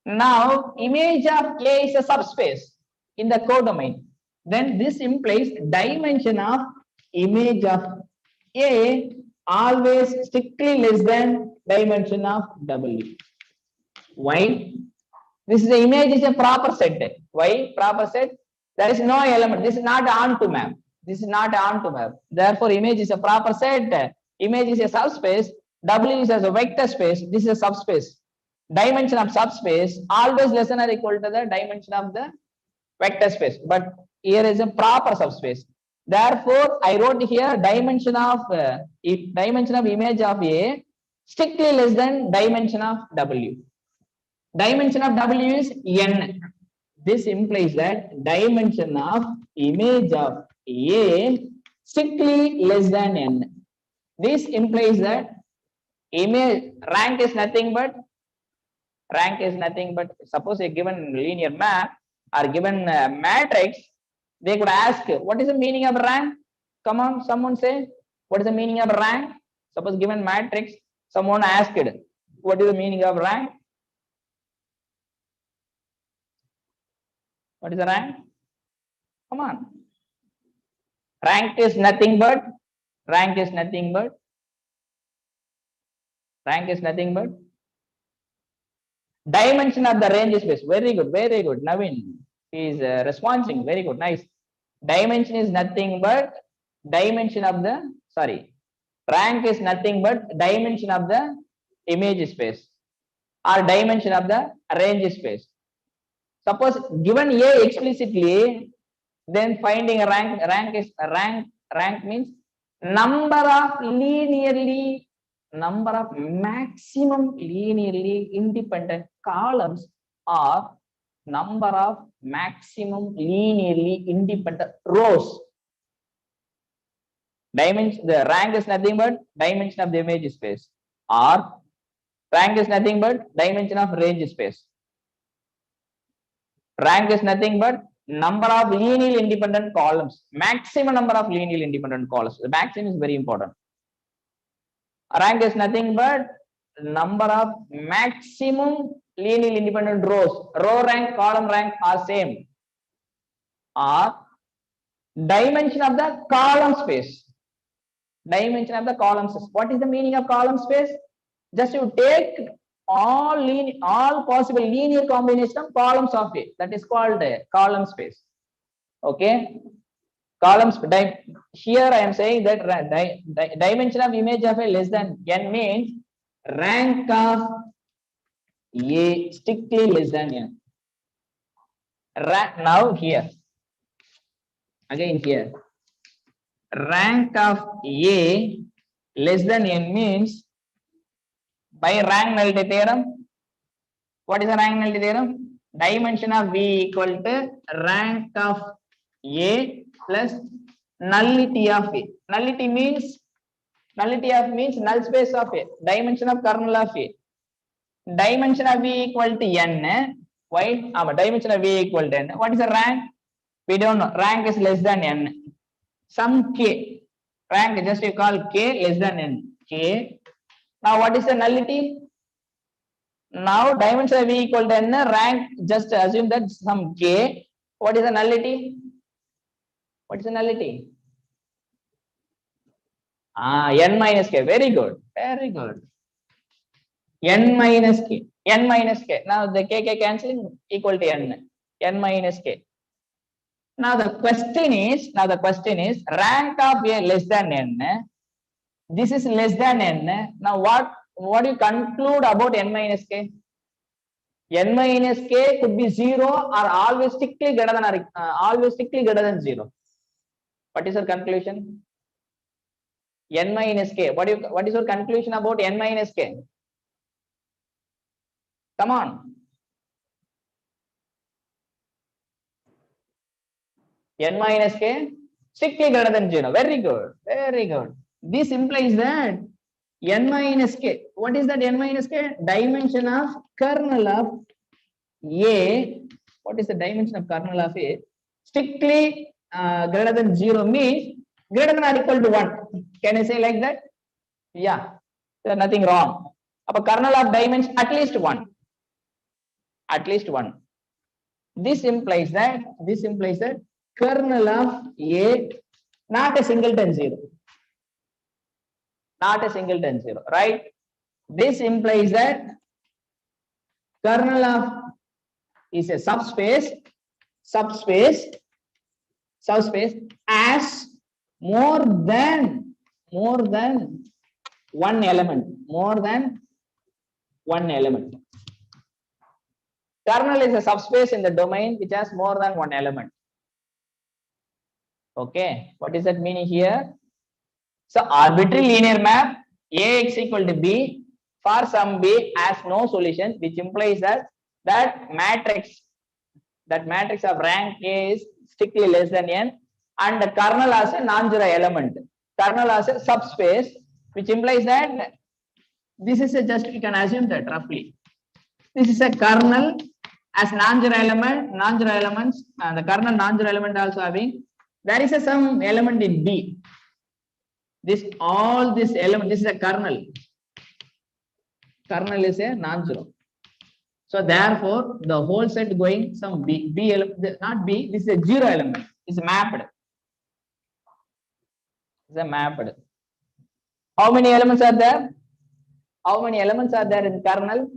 Now, image of A is a subspace in the codomain. Then this implies dimension of image of A always strictly less than dimension of W. Why? This is the image is a proper set. Why proper set? There is no element. This is not onto map. This is not onto map. Therefore, image is a proper set. Image is a subspace. W is as a vector space. This is a subspace. Dimension of subspace always less than or equal to the dimension of the vector space. But here is a proper subspace. Therefore, I wrote here dimension of image of A strictly less than dimension of W. Dimension of W is n. This implies that dimension of image of A strictly less than n. This implies that image rank is nothing but suppose a given linear map or given matrix, they could ask what is the meaning of rank. Come on, someone say what is the meaning of rank. Suppose given matrix, someone asked what is the meaning of rank. What is the rank? Come on. Rank is nothing but dimension of the range space. Very good. Naveen is responding. Very good. Nice. Dimension is nothing but dimension of the, rank is nothing but dimension of the image space or dimension of the range space. Suppose given A explicitly, then finding a rank means number of maximum linearly independent columns or number of maximum linearly independent rows. The rank is nothing but dimension of the image space, or rank is nothing but dimension of range space. Rank is nothing but number of linearly independent columns, maximum number of linearly independent columns. The maximum is very important. Rank is nothing but number of maximum linearly independent rows. Row rank, column rank are same. Or dimension of the column space. Dimension of the column space. What is the meaning of column space? Just you take all possible linear combination of columns of A. That is called a column space. Okay. Columns. Here I am saying that dimension of image of A less than n means rank of A strictly less than n. Now here. Again here. Rank of A less than n means by rank nullity theorem. What is the rank nullity theorem? Dimension of V equal to rank of A plus nullity of A. Nullity means null space of A. Dimension of kernel of A. Dimension of V equal to n. Why? Dimension of V equal to n. What is the rank? We don't know. Rank is less than n. Some k. Rank just you call k less than n. K. Now what is the nullity? Now dimension of V equal to n, rank, just assume that some k. What is the nullity? What is the nullity? N minus k. Very good. N minus k. Now the k cancelling equal to n. N minus k. Now the question is rank of A less than n. This is less than n. Now what do you conclude about n minus k? N minus k could be 0 or always strictly greater than 0. What is your conclusion? N minus k. What is your conclusion about n minus k? Come on. N minus k strictly greater than 0. Very good. This implies that n minus k. What is that n minus k? Dimension of kernel of A. What is the dimension of kernel of A? Strictly greater than 0 means greater than or equal to 1. Can I say like that? Yeah. There's nothing wrong. A kernel of dimension at least 1. This implies that kernel of A not a singleton 0. Right? This implies that kernel of is a subspace as more than one element, Kernel is a subspace in the domain which has more than one element. Okay, what is that meaning here? So arbitrary linear map Ax equal to B for some B has no solution, which implies that matrix of rank A is strictly less than n, and the kernel has a non-zero element. Kernel has a subspace, which implies that this is a just, we can assume that roughly this is a kernel as non-zero elements, and the kernel non-zero element also having, there is some element in B. This element, this is a kernel. Kernel is a non-zero. So therefore, the whole set going some B element, not B. This is a zero element. It's mapped. How many elements are there? How many elements are there in kernel?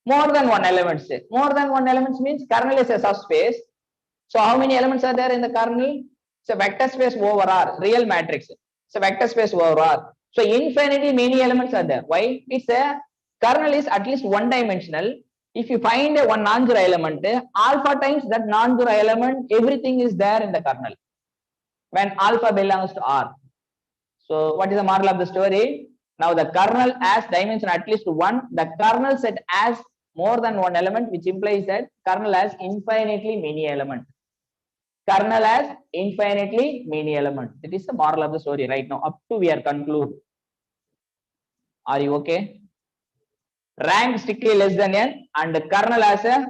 More than one element. More than one element means kernel is a subspace. So how many elements are there in the kernel? It's a vector space over R, real matrix. It's a vector space over R. So infinitely many elements are there. Why? It's a kernel is at least one dimensional. If you find a one non-zero element, alpha times that non-zero element, everything is there in the kernel when alpha belongs to R. So what is the moral of the story? Now the kernel has dimension at least one. The kernel set has more than one element, which implies that kernel has infinitely many elements. Kernel has infinitely many elements. That is the moral of the story right now. Up to we are conclude. Are you okay? Rank strictly less than n, and the kernel has a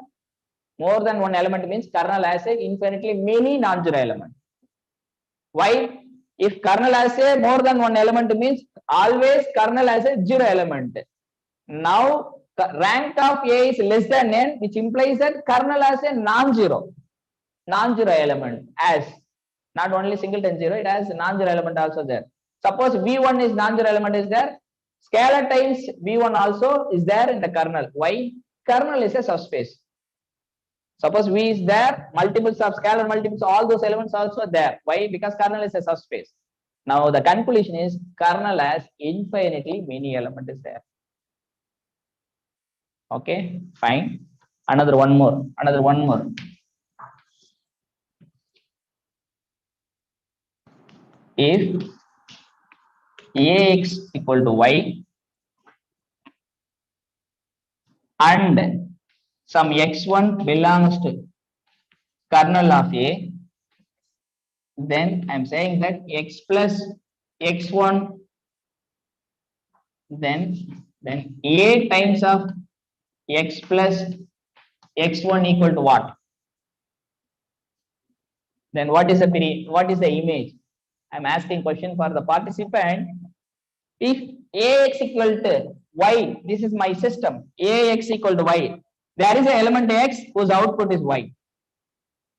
more than one element means kernel has a infinitely many non-zero elements. Why? If kernel has a more than one element means always kernel has a zero element. Now rank of A is less than n, which implies that kernel has a non-zero element, as not only singleton zero, it has non-zero element also there. Suppose V1 is non-zero element is there, scalar times V1 also is there in the kernel. Why? Kernel is a subspace. Suppose V is there, multiples of scalar multiples, all those elements also there. Why? Because kernel is a subspace. Now the conclusion is kernel has infinitely many elements is there. Okay, fine. Another one more. If Ax equal to y and some x1 belongs to kernel of A, then I am saying that x plus x1, then A times of x plus x1 equal to what? Then what is the image? I am asking question for the participant. If Ax equal to y, this is my system, Ax equal to y, there is an element x whose output is y.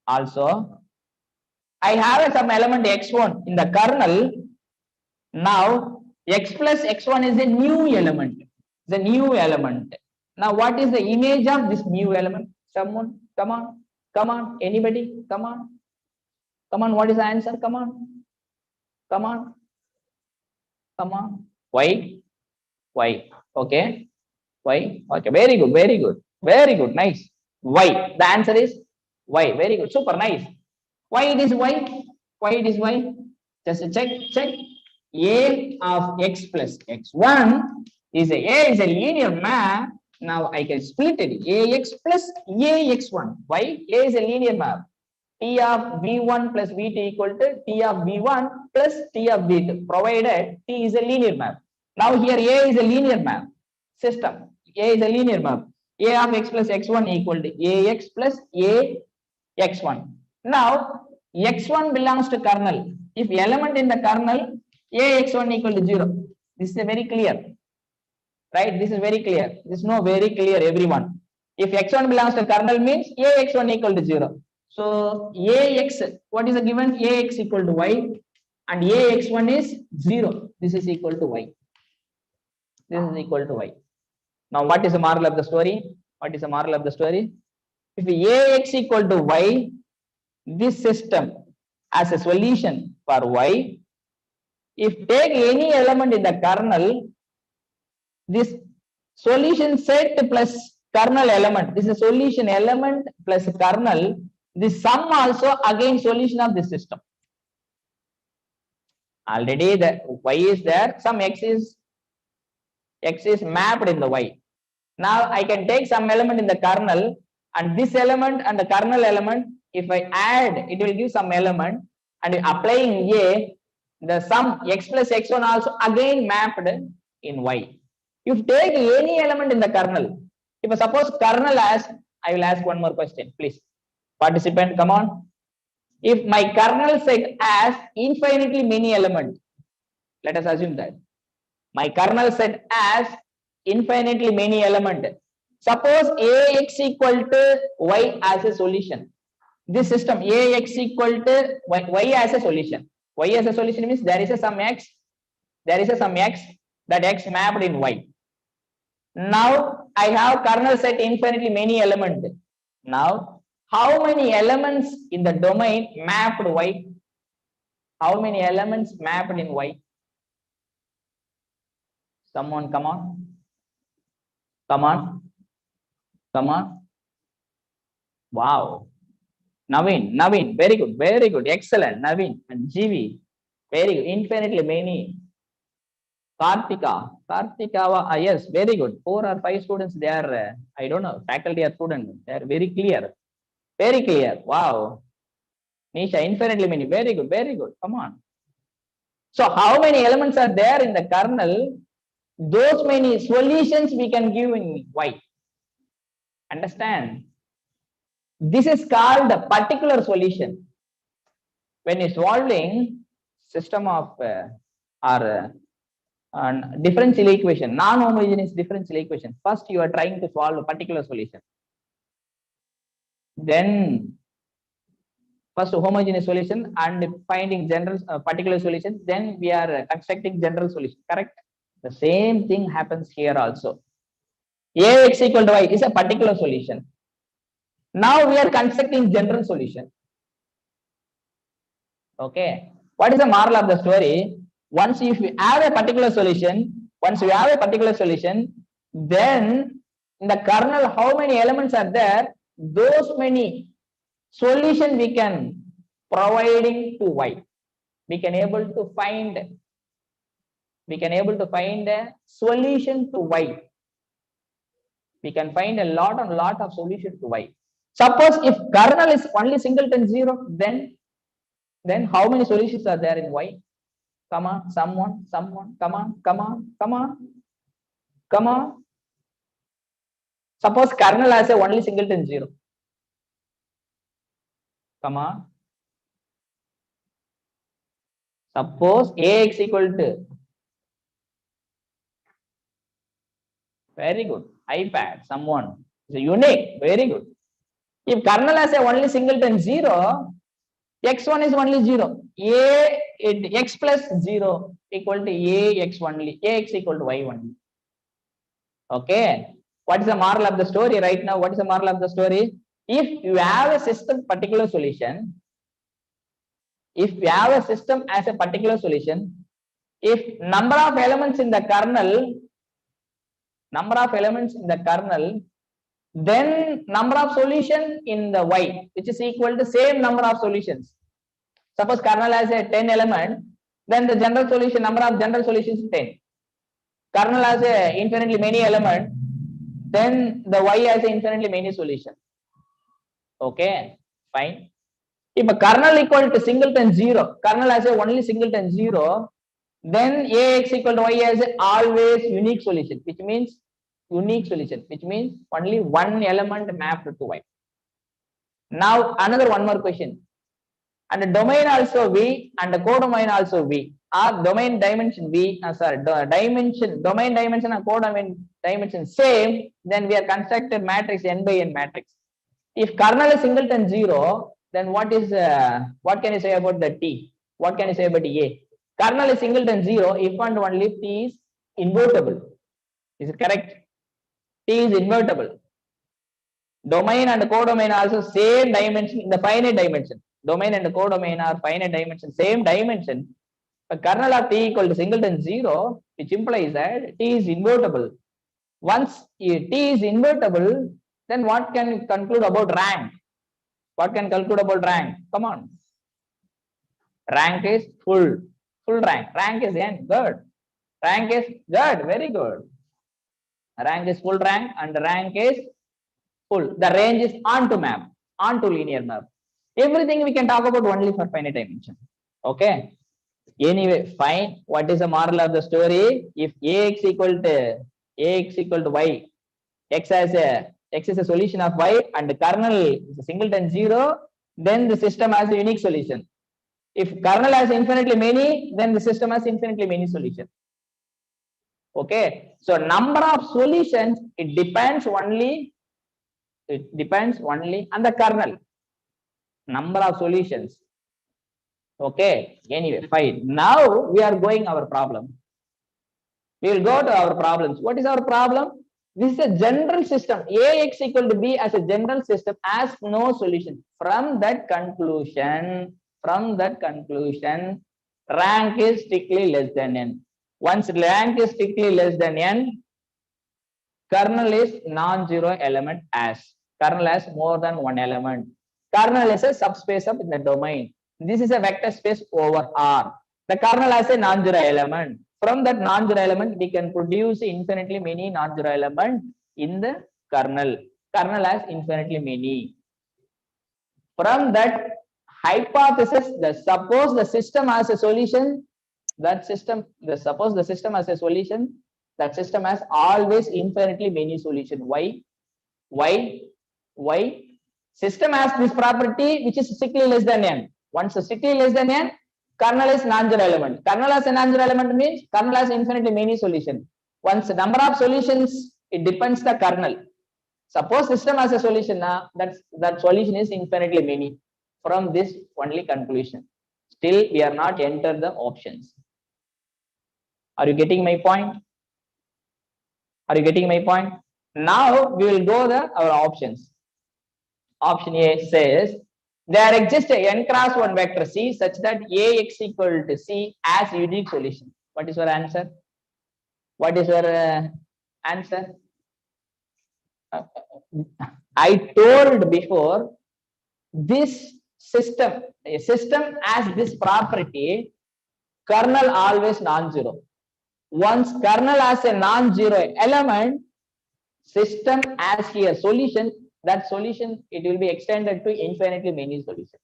Also, I have some element x1 in the kernel. Now x plus x1 is a new element. Now what is the image of this new element? Someone, come on, anybody, come on, what is the answer? Come on, y, okay, y, okay, very good, nice. Y, the answer is y, very good, super nice. Why it is y? Just check. A of x plus x1 is a linear map. Now I can split it, ax plus ax1. Why? A is a linear map. T of v1 plus vt equal to T of v1 plus T of v2, provided T is a linear map. Now here A is a linear map system. A is a linear map. A of x plus x1 equal to ax plus ax1. Now x1 belongs to kernel. If element in the kernel, ax1 equal to 0. This is very clear. Right? This is very clear. This is no very clear, everyone. If x1 belongs to kernel means ax1 equal to 0. So ax, what is the given? Ax equal to y and ax1 is 0. This is equal to y. Now, what is the moral of the story? What is the moral of the story? If Ax equal to y, this system as a solution for y, if take any element in the kernel, this solution set plus kernel element, this is a solution element plus kernel, this sum also again solution of this system. Already the y is there, some x is mapped in the y. Now I can take some element in the kernel, and this element and the kernel element, if I add, it will give some element, and applying A, the sum x plus x1 also again mapped in y. If take any element in the kernel, if I suppose kernel as, I will ask one more question, please. Participant, come on. If my kernel set has infinitely many elements, let us assume that my kernel set has infinitely many elements. Suppose Ax equal to y as a solution. This system Ax equal to y as a solution. Y as a solution means there is a some x, that x mapped in y. Now I have kernel set infinitely many elements. Now how many elements in the domain mapped y? How many elements mapped in y? Someone come on. Come on. Come on. Wow. Naveen, very good, excellent. Naveen and GV, very good, infinitely many. Kartika, yes, very good. 4 or 5 students, they are, I don't know, faculty or student, they are very clear. Wow. Nisha, infinitely many, very good, come on. So how many elements are there in the kernel? Those many solutions we can give in y. Understand? This is called a particular solution. When you're solving system of differential equation, non-homogeneous differential equation, first you are trying to solve a particular solution. Then first homogeneous solution and finding general particular solution. Then we are constructing general solution. Correct? The same thing happens here also. Ax equal to y is a particular solution. Now we are constructing general solution. Okay. What is the moral of the story? Once if you have a particular solution, then in the kernel, how many elements are there? Those many solution we can providing to y. We can able to find a solution to y. We can find a lot of solution to y. Suppose if kernel is only singleton 0, then how many solutions are there in y? Come on, someone, come on. Suppose kernel has a only singleton 0. Come on. Suppose Ax equal to, very good, iPad, someone, it's a unique, very good. If kernel has a only singleton 0, x1 is only 0. X plus 0 equal to ax only. Ax equal to y only. Okay. What is the moral of the story right now? What is the moral of the story? If you have a system particular solution, if number of elements in the kernel, then number of solution in the y, which is equal to same number of solutions. Suppose kernel has a 10 element, then the general solution, number of general solutions is 10. Kernel has a infinitely many element, then the y has a infinitely many solution. Okay, fine. If a kernel equal to singleton 0, kernel has a only singleton 0, then Ax equal to y has a always unique solution, which means only one element mapped to y. Now another one more question. And the domain also V and the codomain also V. Our domain dimension V, domain dimension and codomain dimension same, then we are constructed matrix n by n matrix. If kernel is singleton 0, then what can you say about the T? What can you say about A? Kernel is singleton 0 if and only T is invotable. Is it correct? T is invertible. Domain and codomain also same dimension in the finite dimension. Domain and codomain are finite dimension, same dimension. But kernel of T equal to singleton 0, which implies that T is invertible. Once T is invertible, then what can you conclude about rank? What can conclude about rank? Come on. Rank is full rank. Rank is n, good. Rank is good, very good. Rank is full rank and rank is full. The range is onto map, onto linear map. Everything we can talk about only for finite dimension. Okay. Anyway, fine. What is the moral of the story? If ax equal to y, x is a solution of y and the kernel is a singleton 0, then the system has a unique solution. If kernel has infinitely many, then the system has infinitely many solutions. Okay. So number of solutions, it depends only on the kernel. Number of solutions. Okay. Anyway, fine. Now we are going our problem. We will go to our problems. What is our problem? This is a general system. Ax equal to b as a general system has no solution. From that conclusion, rank is strictly less than n. Once rank is strictly less than n, kernel is non-zero element as. Kernel has more than one element. Kernel is a subspace of the domain. This is a vector space over R. The kernel has a non-zero element. From that non-zero element, we can produce infinitely many non-zero elements in the kernel. Kernel has infinitely many. From that hypothesis, suppose the system has a solution, suppose the system has a solution, that system has always infinitely many solutions. Why? System has this property which is strictly less than n. Once strictly less than n, kernel is non-zero element. Kernel has a non-zero element means kernel has infinitely many solutions. Once the number of solutions, it depends the kernel. Suppose system has a solution now, that solution is infinitely many. From this only conclusion. Still, we are not entered the options. Are you getting my point? Now we will go our options. Option A says there exists a n cross 1 vector C such that Ax equal to C as unique solution. What is your answer? I told before, this system, a system has this property, kernel always non-zero. Once kernel has a non-zero element, system has here solution, that solution, it will be extended to infinitely many solutions.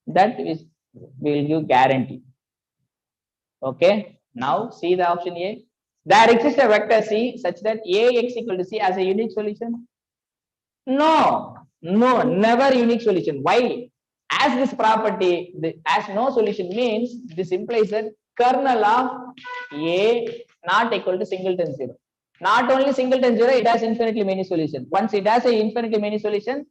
That is, will give guarantee. Okay. Now see the option A. There exists a vector C such that Ax equal to C as a unique solution. No, never unique solution. Why? As this property as no solution means this implies that kernel of A not equal to singleton 0. Not only singleton 0, it has infinitely many solutions. Once it has a infinitely many solution,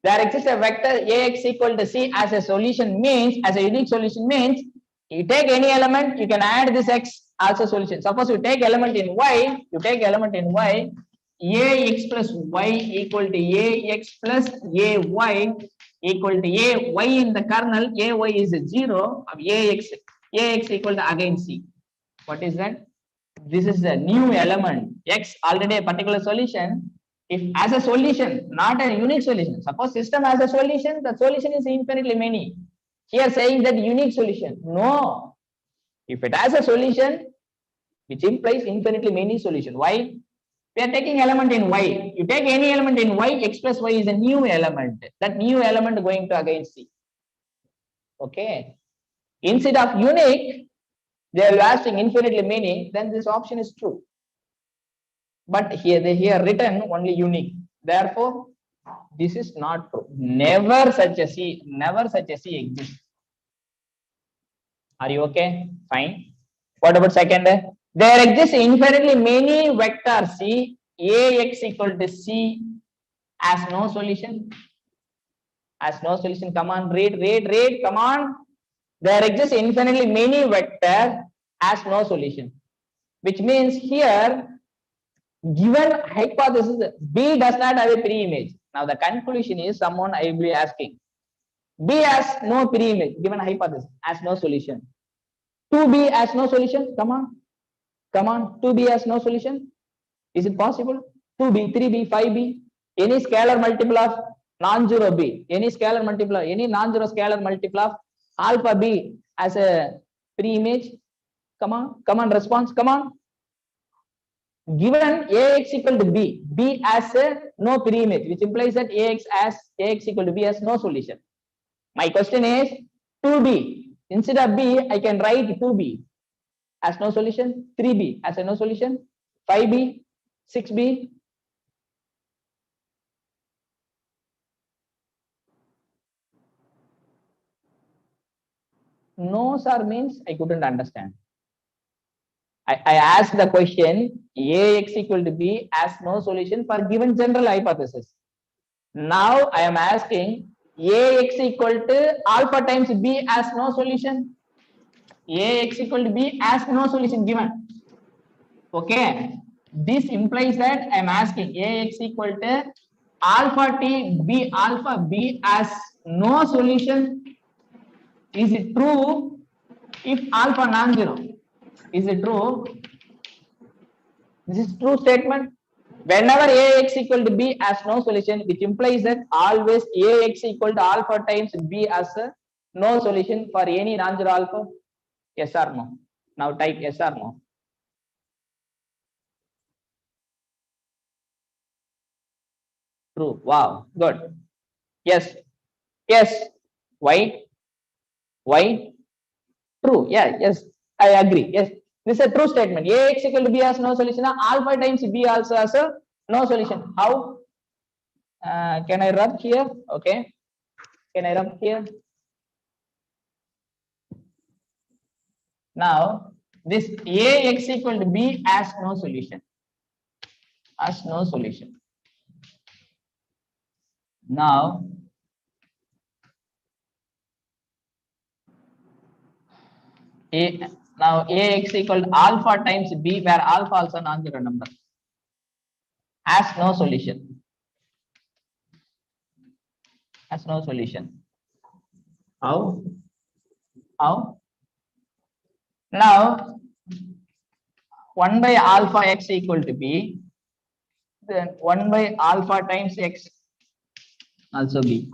there exists a vector Ax equal to C as a solution means, as a unique solution means, you take any element, you can add this x also solution. Suppose you take element in y, Ax plus y equal to Ax plus Ay equal to Ay in the kernel, Ay is a 0 of Ax equal to again C. What is that? This is a new element. X already a particular solution. If as a solution, not a unique solution. Suppose system has a solution, the solution is infinitely many. Here saying that unique solution. No. If it has a solution, which implies infinitely many solution. Why? We are taking element in y. You take any element in y, x plus y is a new element. That new element going to again C. Okay. Instead of unique, they are asking infinitely many, then this option is true. But here they written only unique. Therefore, this is not true. Never such a C exists. Are you okay? Fine. What about second? There exists infinitely many vector C, Ax equal to C as no solution. Come on, read. Come on. There exists infinitely many vector as no solution. Which means here Given hypothesis B does not have a pre-image. Now the conclusion is someone I will be asking. B has no pre-image, given hypothesis, has no solution. 2B has no solution. Come on. 2B has no solution. Is it possible? 2B, 3B, 5B, any scalar multiple of non-zero B, any scalar multiple, any non-zero scalar multiple of alpha B as a pre-image. Come on, response, come on. Given AX equal to B, B has a no pre-image, which implies that AX equal to B has no solution. My question is 2B. Instead of B, I can write 2B as no solution, 3B as a no solution, 5B, 6B. No, sir, means I couldn't understand. I asked the question, AX equal to B has no solution for given general hypothesis. Now I am asking, AX equal to alpha times B has no solution. AX equal to B has no solution given. Okay. This implies that I am asking AX equal to alpha B has no solution. Is it true if alpha non-zero? Is it true? This is true statement. Whenever AX equal to B has no solution, which implies that always AX equal to alpha times B has a no solution for any non-zero alpha. Yes or no? Now type yes or no. True. Wow. Good. Yes. Yes. Why? Why? True. Yeah. Yes. I agree. Yes. This is a true statement. AX equal to B has no solution. Alpha times B also has a no solution. How? Can I rub here? Okay. Can I rub here? Now, this AX equal to B has no solution. Has no solution. Now, AX equal to alpha times B, where alpha also non-zero number, has no solution. Has no solution. How? How? Now, 1 by alpha x equal to B, then 1 by alpha times x also B.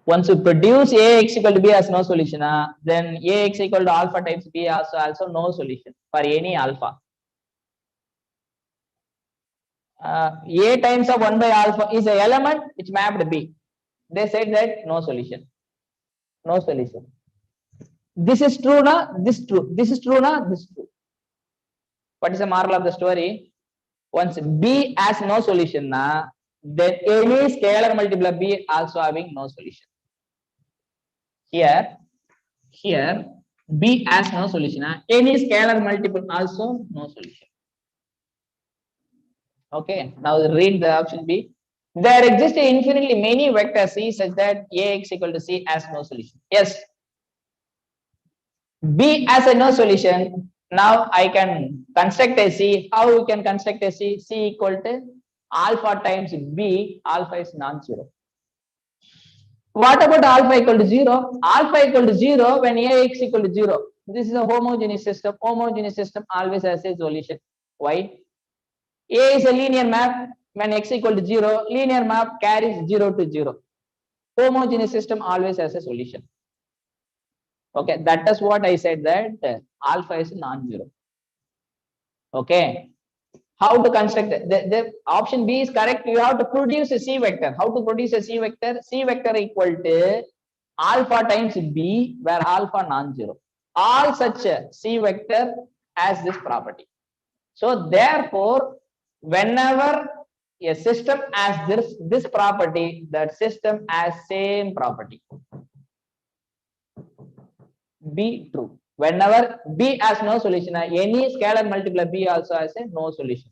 Once you produce AX equal to B as no solution, then AX equal to alpha times B also no solution for any alpha. A times of 1 by alpha is an element which mapped B. They said that no solution. No solution. This is true, na? This true. This is true, na? This true. What is the moral of the story? Once B has no solution, then any scalar multiple of B also having no solution. Here B has no solution. Any scalar multiple also no solution. Okay, now read the option B. There exist infinitely many vectors C such that AX equal to C has no solution. Yes. B has a no solution. Now I can construct a C. How we can construct a C? C equal to alpha times B. Alpha is non-zero. What about alpha equal to 0? Alpha equal to 0 when AX equal to 0. This is a homogeneous system. Homogeneous system always has a solution. Why? A is a linear map. When x equal to 0, linear map carries 0 to 0. Homogeneous system always has a solution. Okay, that is what I said, that alpha is non-zero. Okay. How to construct the option B is correct. You have to produce a C vector. How to produce a C vector? C vector equal to alpha times B, where alpha non-zero. All such C vector has this property. So therefore, whenever a system has this property, that system has same property. B true. Whenever B has no solution, any scalar multiple of B also has a no solution.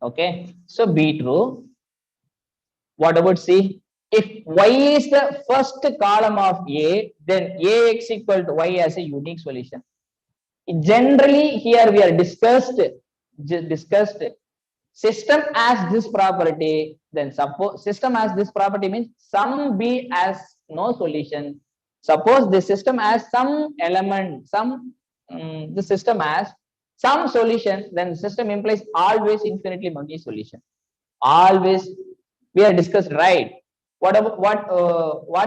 Okay, so B true. What about C? If y is the first column of A, then Ax equal to y as a unique solution. Generally, here we are discussed system has this property. Then suppose system has this property means some B has no solution. Suppose the system has some element, the system has some solution, then the system implies always infinitely many solution. Always, we are discussed, right? What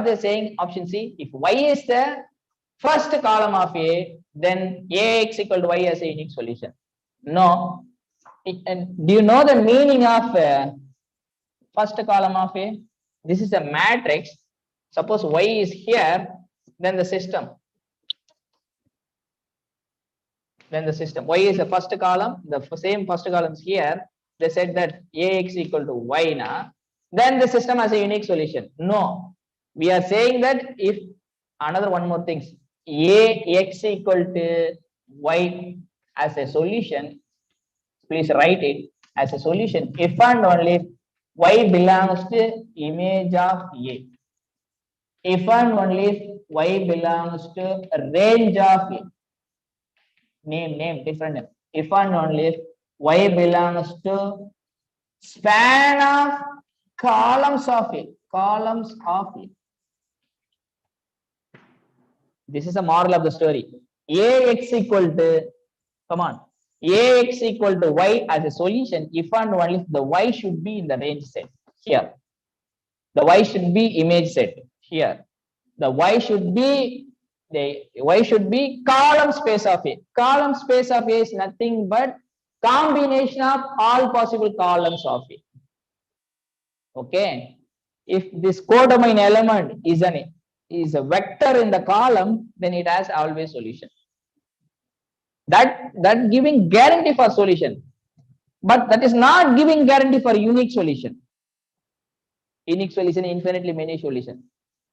they're saying? Option C. If y is the first column of A, then Ax equal to y as a unique solution. No. And do you know the meaning of first column of A? This is a matrix. Suppose y is here, then the system. Y is the first column. The same first column is here. They said that Ax equal to y now. Then the system has a unique solution. No. We are saying that if another one more thing. Ax equal to y as a solution. Please write it as a solution if and only if y belongs to image of A. If and only if y belongs to range of A. Name, different name. If and only if y belongs to span of columns of A. Columns of A. This is the moral of the story. Ax equal to, come on, Ax equal to y as a solution if and only if the y should be in the range set here. The y should be image set here. The y should be column space of A. Column space of A is nothing but combination of all possible columns of A. Okay. If this codomain element is a vector in the column, then it has always solution. That giving guarantee for solution, but that is not giving guarantee for unique solution. Unique solution, infinitely many solution.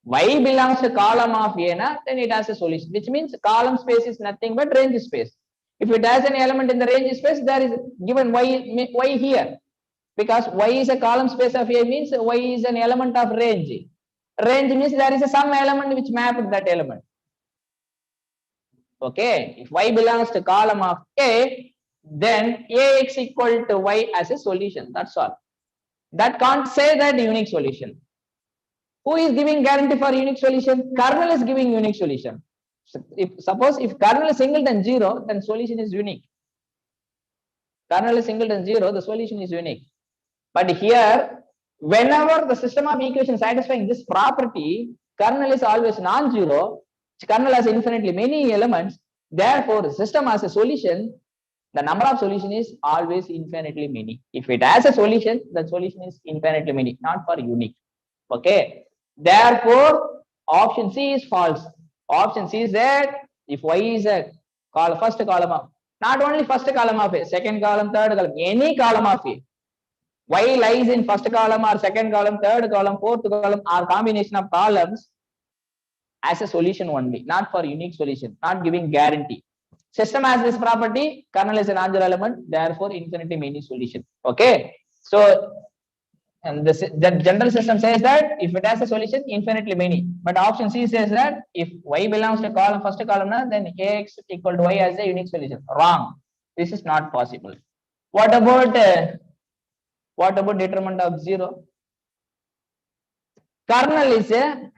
Y belongs to column of A, then it has a solution, which means column space is nothing but range space. If it has an element in the range space, there is given y here, because y is a column space of A means y is an element of range. Range means there is some element which mapped that element. Okay, if y belongs to column of A, then Ax equal to y as a solution. That's all. That can't say that unique solution. Who is giving guarantee for unique solution? Kernel is giving unique solution. So suppose if kernel is singleton 0, then solution is unique. Kernel is singleton 0, the solution is unique. But here, whenever the system of equations satisfying this property, kernel is always non-zero. Kernel has infinitely many elements. Therefore, the system has a solution. The number of solution is always infinitely many. If it has a solution, the solution is infinitely many, not for unique. Okay. Therefore, option C is false. Option C is that if y is a first column of, not only first column of A, second column, third column, any column of A. Y lies in first column or second column, third column, fourth column, or combination of columns as a solution only, not for unique solution, not giving guarantee. System has this property, kernel is a non-zero element, therefore infinity many solution. Okay. So, and the general system says that if it has a solution, infinitely many. But option C says that if y belongs to column, first column, then Ax equal to y as a unique solution. Wrong. This is not possible. What about determinant of 0? Kernel as a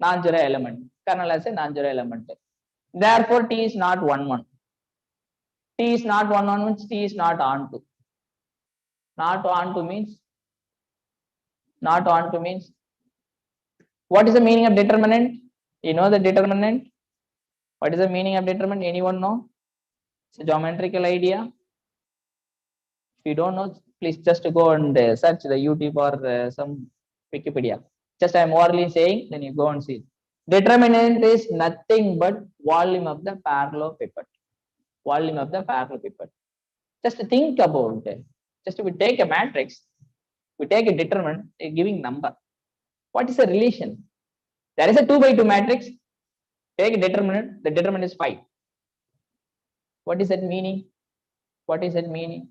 non-zero element. Kernel as a non-zero element. Therefore, T is not 1, 1. T is not 1, 1 means T is not onto. Not onto means what is the meaning of determinant? You know the determinant? What is the meaning of determinant? Anyone know? It's a geometrical idea. If you don't know, please just go and search the YouTube or some Wikipedia. Just I am orally saying, then you go and see. Determinant is nothing but volume of the parallelepiped. Volume of the parallelepiped. Just think about it. Just we take a matrix, we take a determinant, a giving number. What is the relation? There is a 2 by 2 matrix. Take a determinant. The determinant is 5. What is that meaning? What is that meaning?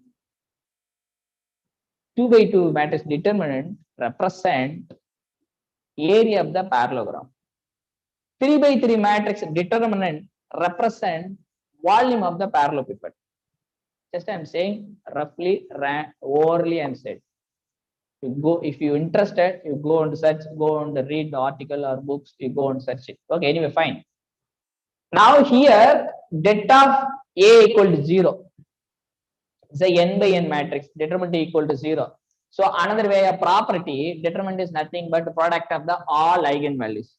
2 by 2 matrix determinant represent area of the parallelogram. 3 by 3 matrix determinant represent volume of the parallelepiped. Just I am saying roughly, overly I am said. You go, if you interested, you go and search, go and read the article or books, you go and search it. Okay, anyway, fine. Now here, det of A equal to 0. It's a n by n matrix, determinant equal to 0. So another way of property, determinant is nothing but the product of the all eigenvalues.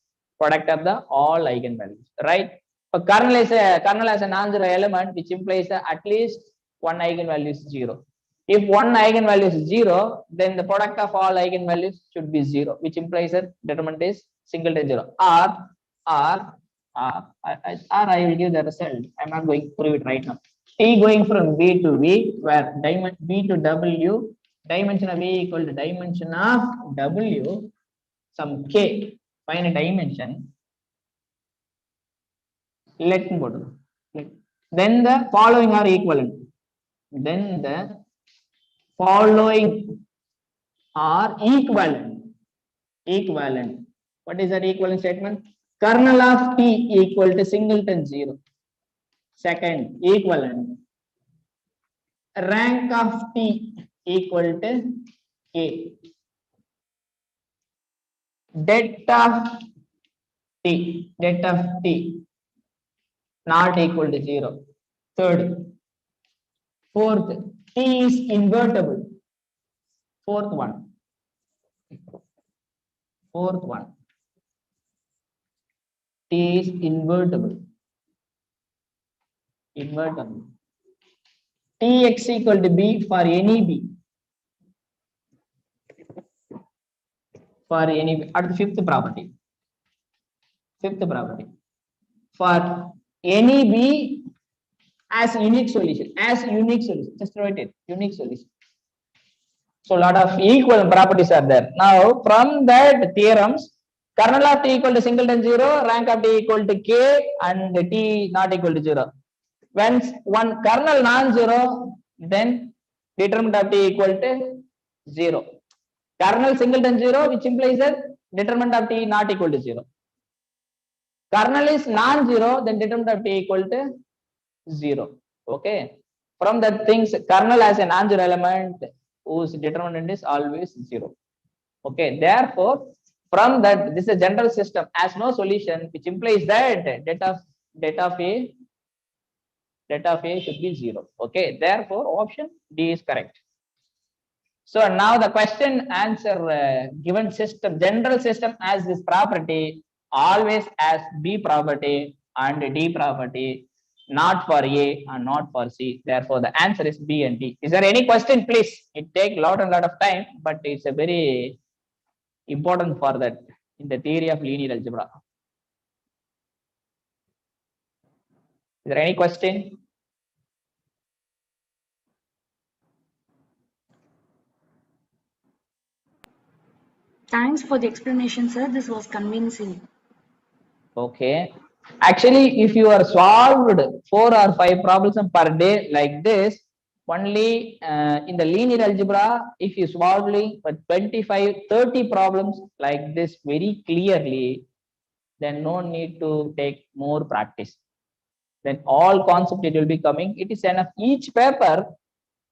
Product of the all eigenvalues, right? So kernel has a non-zero element, which implies that at least one eigenvalue is 0. If one eigenvalue is 0, then the product of all eigenvalues should be 0, which implies that determinant is singleton 0. Or I will give the result. I'm not going to prove it right now. T going from V to V, where dimension V to W, dimension of V equal to dimension of W, some K, find a dimension. Let me go to. Then the following are equivalent. Then the following are equivalent. Equivalent. What is that equivalent statement? Kernel of T equal to singleton 0. Second, equivalent. Rank of T equal to K. Det of T not equal to 0. Third. Fourth, T is invertible. Fourth one. T is invertible. Tx equal to B for any B. At the fifth property. For any B as unique solution. Just write it. Unique solution. So a lot of equivalent properties are there. Now from that theorems, kernel of T equal to singleton 0, rank of T equal to K, and T not equal to 0. When one kernel non-zero, then determinant of T equal to 0. Kernel singleton 0, which implies that determinant of T not equal to 0. Kernel is non-zero, then determinant of T equal to 0. Okay. From that things, kernel has a non-zero element whose determinant is always 0. Okay. Therefore, from that, this is a general system has no solution, which implies that det of A should be 0. Okay. Therefore, option D is correct. So now the question answer given system, general system has this property, always has B property and D property, not for A and not for C. Therefore, the answer is B and D. Is there any question, please? It takes a lot of time, but it's a very important for that in the theory of linear algebra. Is there any question? Thanks for the explanation, sir. This was convincing. Okay. Actually, if you are solved 4 or 5 problems per day like this, only in the linear algebra, if you solving 25, 30 problems like this very clearly, then no need to take more practice. Then all concept it will be coming. It is enough each paper,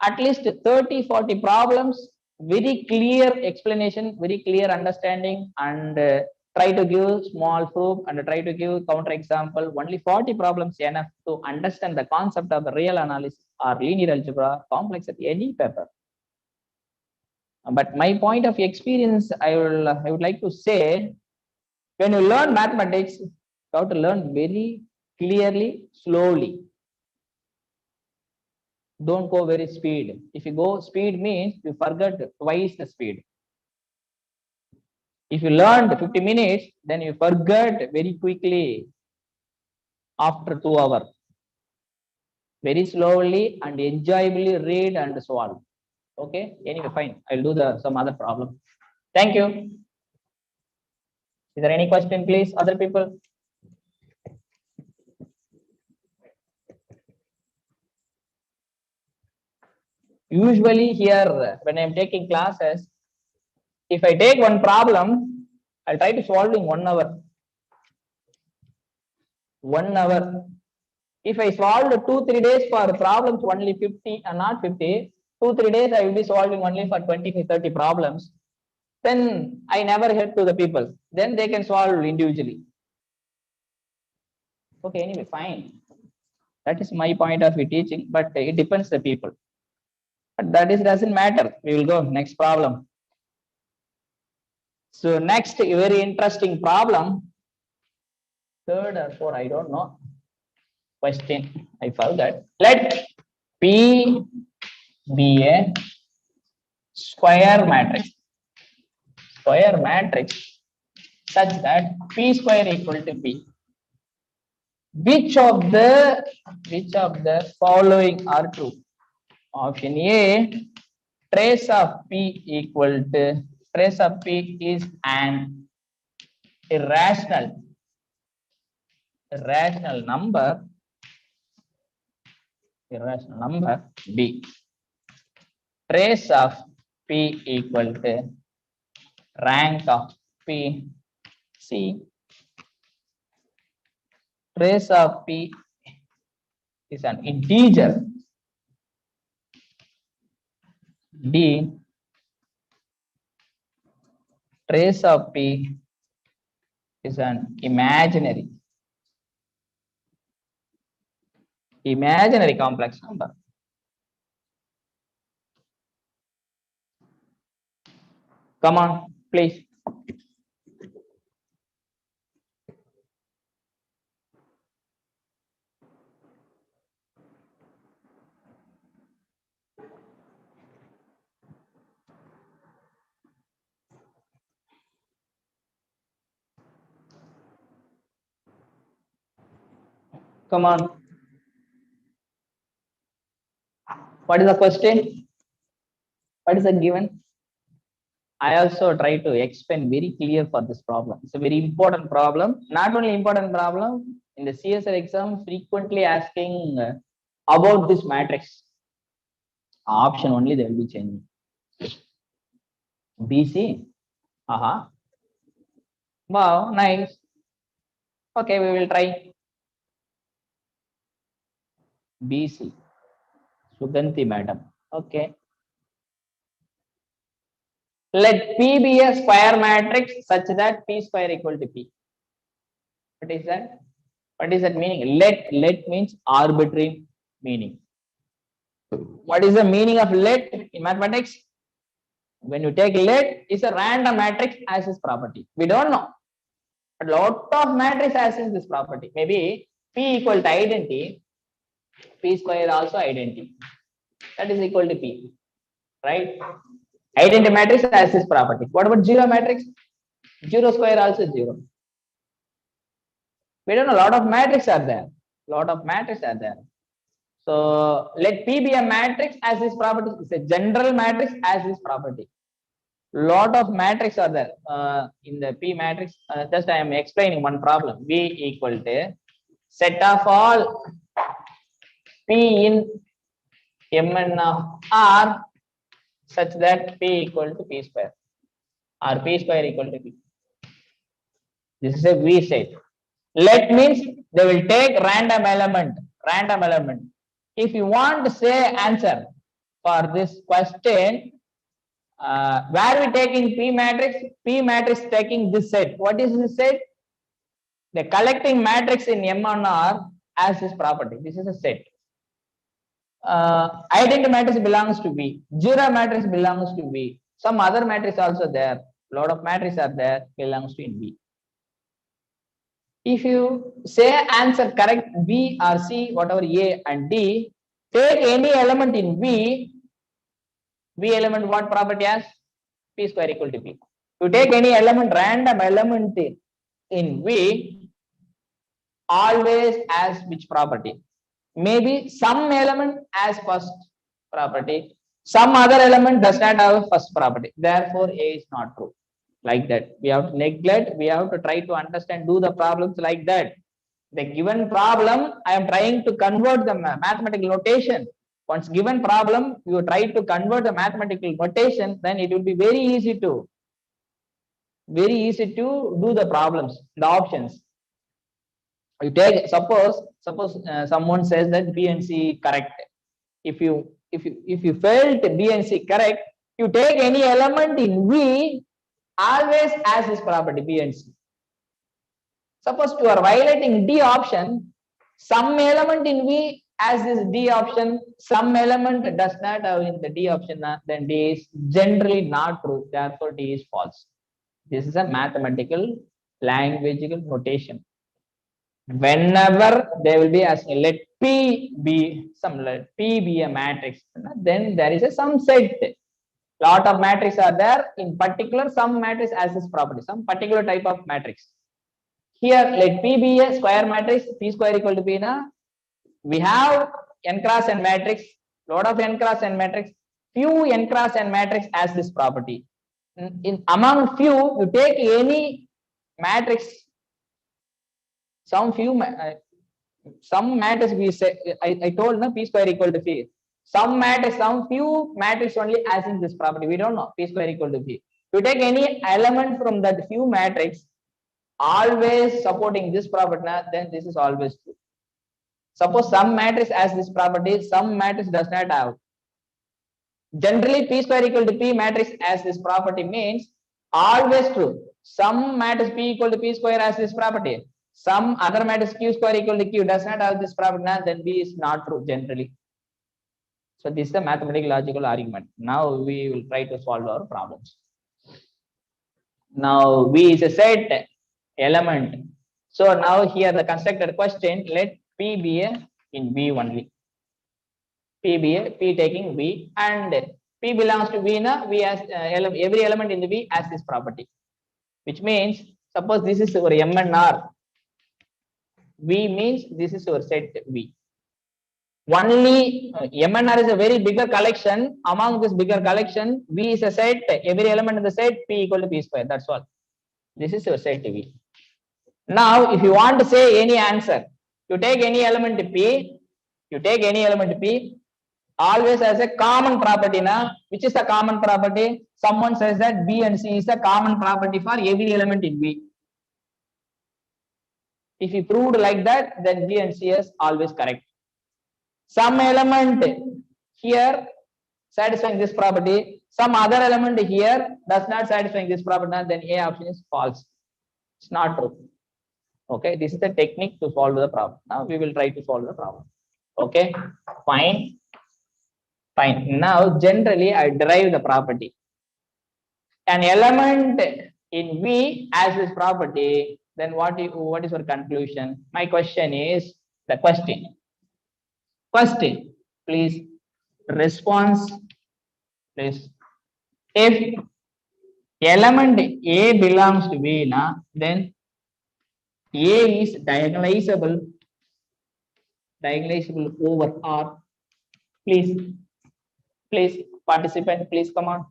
at least 30, 40 problems, very clear explanation, very clear understanding, and try to give small proof and try to give counter example. Only 40 problems enough to understand the concept of the real analysis or linear algebra complex at any paper. But my point of experience, I would like to say, when you learn mathematics, you have to learn very clearly, slowly. Don't go very speed. If you go speed means you forget twice the speed. If you learned 50 minutes, then you forget very quickly after 2 hours. Very slowly and enjoyably read and solve. Okay. Anyway, fine. I'll do some other problem. Thank you. Is there any question, please, other people? Usually here, when I'm taking classes, if I take one problem, I'll try to solve in 1 hour. 1 hour. If I solved 2-3 days for problems only 50 and not 50, 2-3 days I will be solving only for 20-30 problems. Then I never help to the people. Then they can solve individually. Okay, anyway, fine. That is my point of view teaching, but it depends the people. But that is doesn't matter. We will go next problem. So next, a very interesting problem. 3rd or 4th, I don't know. Question, I forgot. Let P be a square matrix. Square matrix such that P square equal to P. Which of the following are true? Option A, trace of P is an irrational number. B, trace of P equal to rank of P. C, trace of P is an integer. D, trace of P is an imaginary complex number. Come on, please. Come on. What is the question? What is the given? I also try to explain very clear for this problem. It's a very important problem. Not only important problem, in the CSIR exam, frequently asking about this matrix. Option only they will be changing. BC. Wow, nice. Okay, we will try. BC. Suganti madam. Okay. Let P be a square matrix such that P square equal to P. What is that? What is that meaning? Let means arbitrary meaning. What is the meaning of let in mathematics? When you take let, it's a random matrix has its property. We don't know. But lot of matrix has this property. Maybe P equal to identity, P square also identity. That is equal to P. Right? Identity matrix has this property. What about zero matrix? Zero square also zero. We don't know, a lot of matrices are there. So let P be a matrix as this property. It's a general matrix as this property. Lot of matrices are there in the P matrix. Just I am explaining one problem. V equal to set of all P in Mn of R such that P equal to P square or P square equal to P. This is a V set. Let means they will take random element. If you want to say answer for this question, where we taking P matrix taking this set. What is this set? The collecting matrix in M1R has this property. This is a set. Identity matrix belongs to V. Zero matrix belongs to V. Some other matrix also there. Lot of matrices are there belongs to in V. If you say answer correct B or C, whatever A and D, take any element in V element what property has? P square equal to P. You take any element, random element in V, always has which property? Maybe some element has first property, some other element does not have first property. Therefore, A is not true. Like that, we have to neglect, we have to try to understand, do the problems like that. The given problem, I am trying to convert the mathematical notation. Once given problem, you try to convert the mathematical notation, then it will be very easy to very easy to do the problems, the options. You take suppose someone says that B and C correct. If you felt B and C correct, you take any element in V always as this property B and C. Suppose you are violating D option, some element in V as this D option, some element does not have in the D option, then D is generally not true. Therefore, D is false. This is a mathematical languageable notation. Whenever there will be as let P be let P be a matrix, then there is a some set. Lot of matrices are there. In particular, some matrix has this property, some particular type of matrix. Here, let P be a square matrix, P square equal to P. We have n cross n matrix, lot of n cross n matrix, few n cross n matrix has this property. Among few, you take any matrix, some matrix we say, I told P square equal to P. Some matrix, some few matrix only as in this property. We don't know P square equal to P. You take any element from that few matrix, always supporting this property, then this is always true. Suppose some matrix has this property, some matrix does not have. Generally, P square equal to P matrix has this property means always true. Some matrix P equal to P square has this property. Some other matrix Q square equal to Q does not have this property, then B is not true generally. So this is the mathematical logical argument. Now we will try to solve our problems. Now V is a set element. So now here the constructed question, let P be a in V only. P be a P taking V and P belongs to V na V has every element in the V has this property. Which means suppose this is our M and R. V means this is our set V. Only M and R is a very bigger collection. Among this bigger collection, V is a set. Every element in the set P equal to P square. That's all. This is your set V. Now, if you want to say any answer, you take any element P. You take any element P. Always has a common property. Which is the common property? Someone says that B and C is a common property for every element in V. If you proved like that, then B and C is always correct. Some element here satisfying this property, some other element here does not satisfying this property, then A option is false. It's not true. Okay, this is the technique to solve the problem. Now we will try to solve the problem. Okay, fine. Now generally I derive the property. An element in V has this property, then what is your conclusion? My question is the question. Question, please. Response, please. If element A belongs to V, then A is diagonalizable over R. Please, participant, please come on.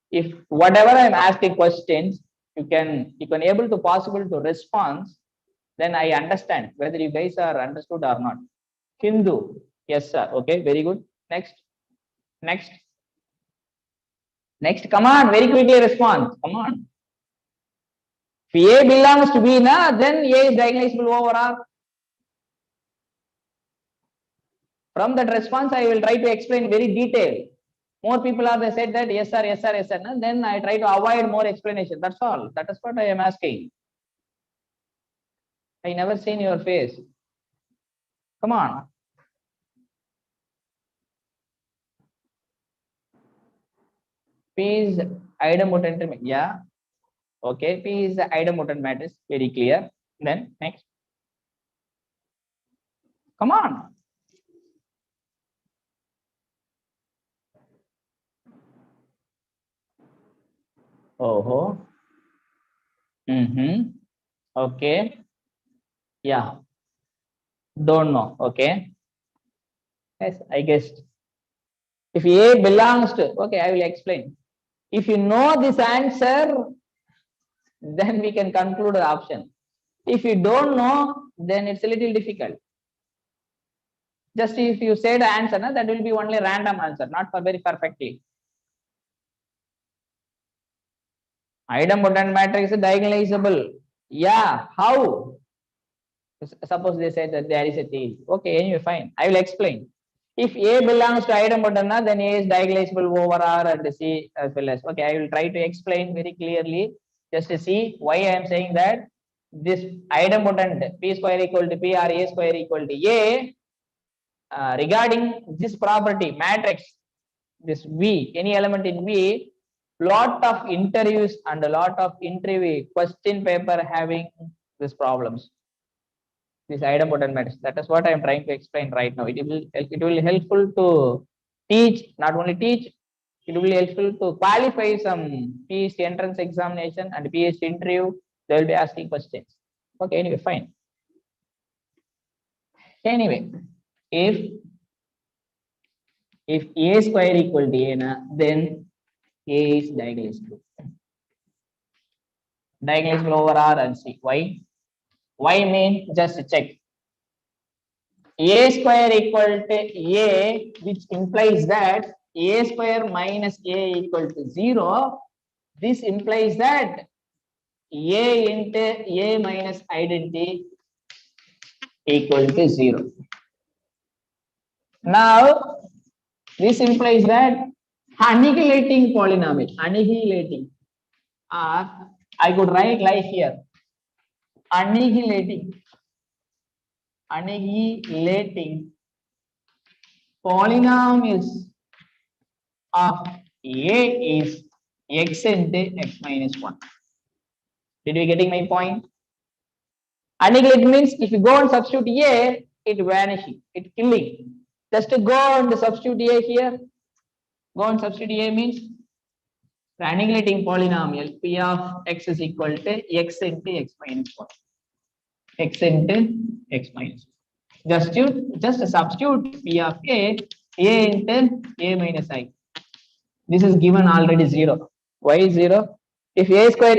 If whatever I am asking questions, you can able to possible to respond, then I understand whether you guys are understood or not. Hindu, yes sir. Okay, very good. Next, come on, very quickly respond. Come on. If A belongs to B, then A is diagonalizable over R. From that response, I will try to explain very detailed. More people are they said that yes sir, then I try to avoid more explanation. That's all. That is what I am asking. I never seen your face. Come on. P is idempotent. Yeah. Okay. P is the idempotent matrix. Very clear. Then next. Come on. Oh. Okay. Yeah. Don't know. Okay. Yes, I guessed. If A belongs to, okay, I will explain. If you know this answer, then we can conclude the option. If you don't know, then it's a little difficult. Just if you say the answer, that will be only random answer, not for very perfectly. idempotent matrix is diagonalizable. Yeah, how? Suppose they said that there is a theory. Okay, anyway, fine. I will explain. If A belongs to idempotent, then A is diagonalizable over R and C as well as. Okay, I will try to explain very clearly just to see why I am saying that this idempotent P square equal to P or A square equal to A. Regarding this property matrix, this V, any element in V, lot of interviews and a lot of interview question paper having these problems. This idempotent matrix. That is what I am trying to explain right now. It will helpful to teach, not only teach, it will be helpful to qualify some PhD entrance examination and PhD interview. They will be asking questions. Okay, anyway, fine. Anyway, if A square equal to A, then A is diagonalizable. Diagonalizable over R and C. Why? Why mean just check. A square equal to A, which implies that A square minus A equal to 0. This implies that A into A minus identity equal to 0. Now, this implies that annihilating polynomial, annihilating, I could write like here, annihilating polynomials of A is x into x minus 1. Did you getting my point? Annihilate means if you go and substitute A, it vanishing, it killing. Just to go and substitute A here, go and substitute A means the annihilating polynomial P of x is equal to x into x minus 1. X into x minus 1. Just substitute P of A into A minus I. This is given already 0. Why is 0? If A square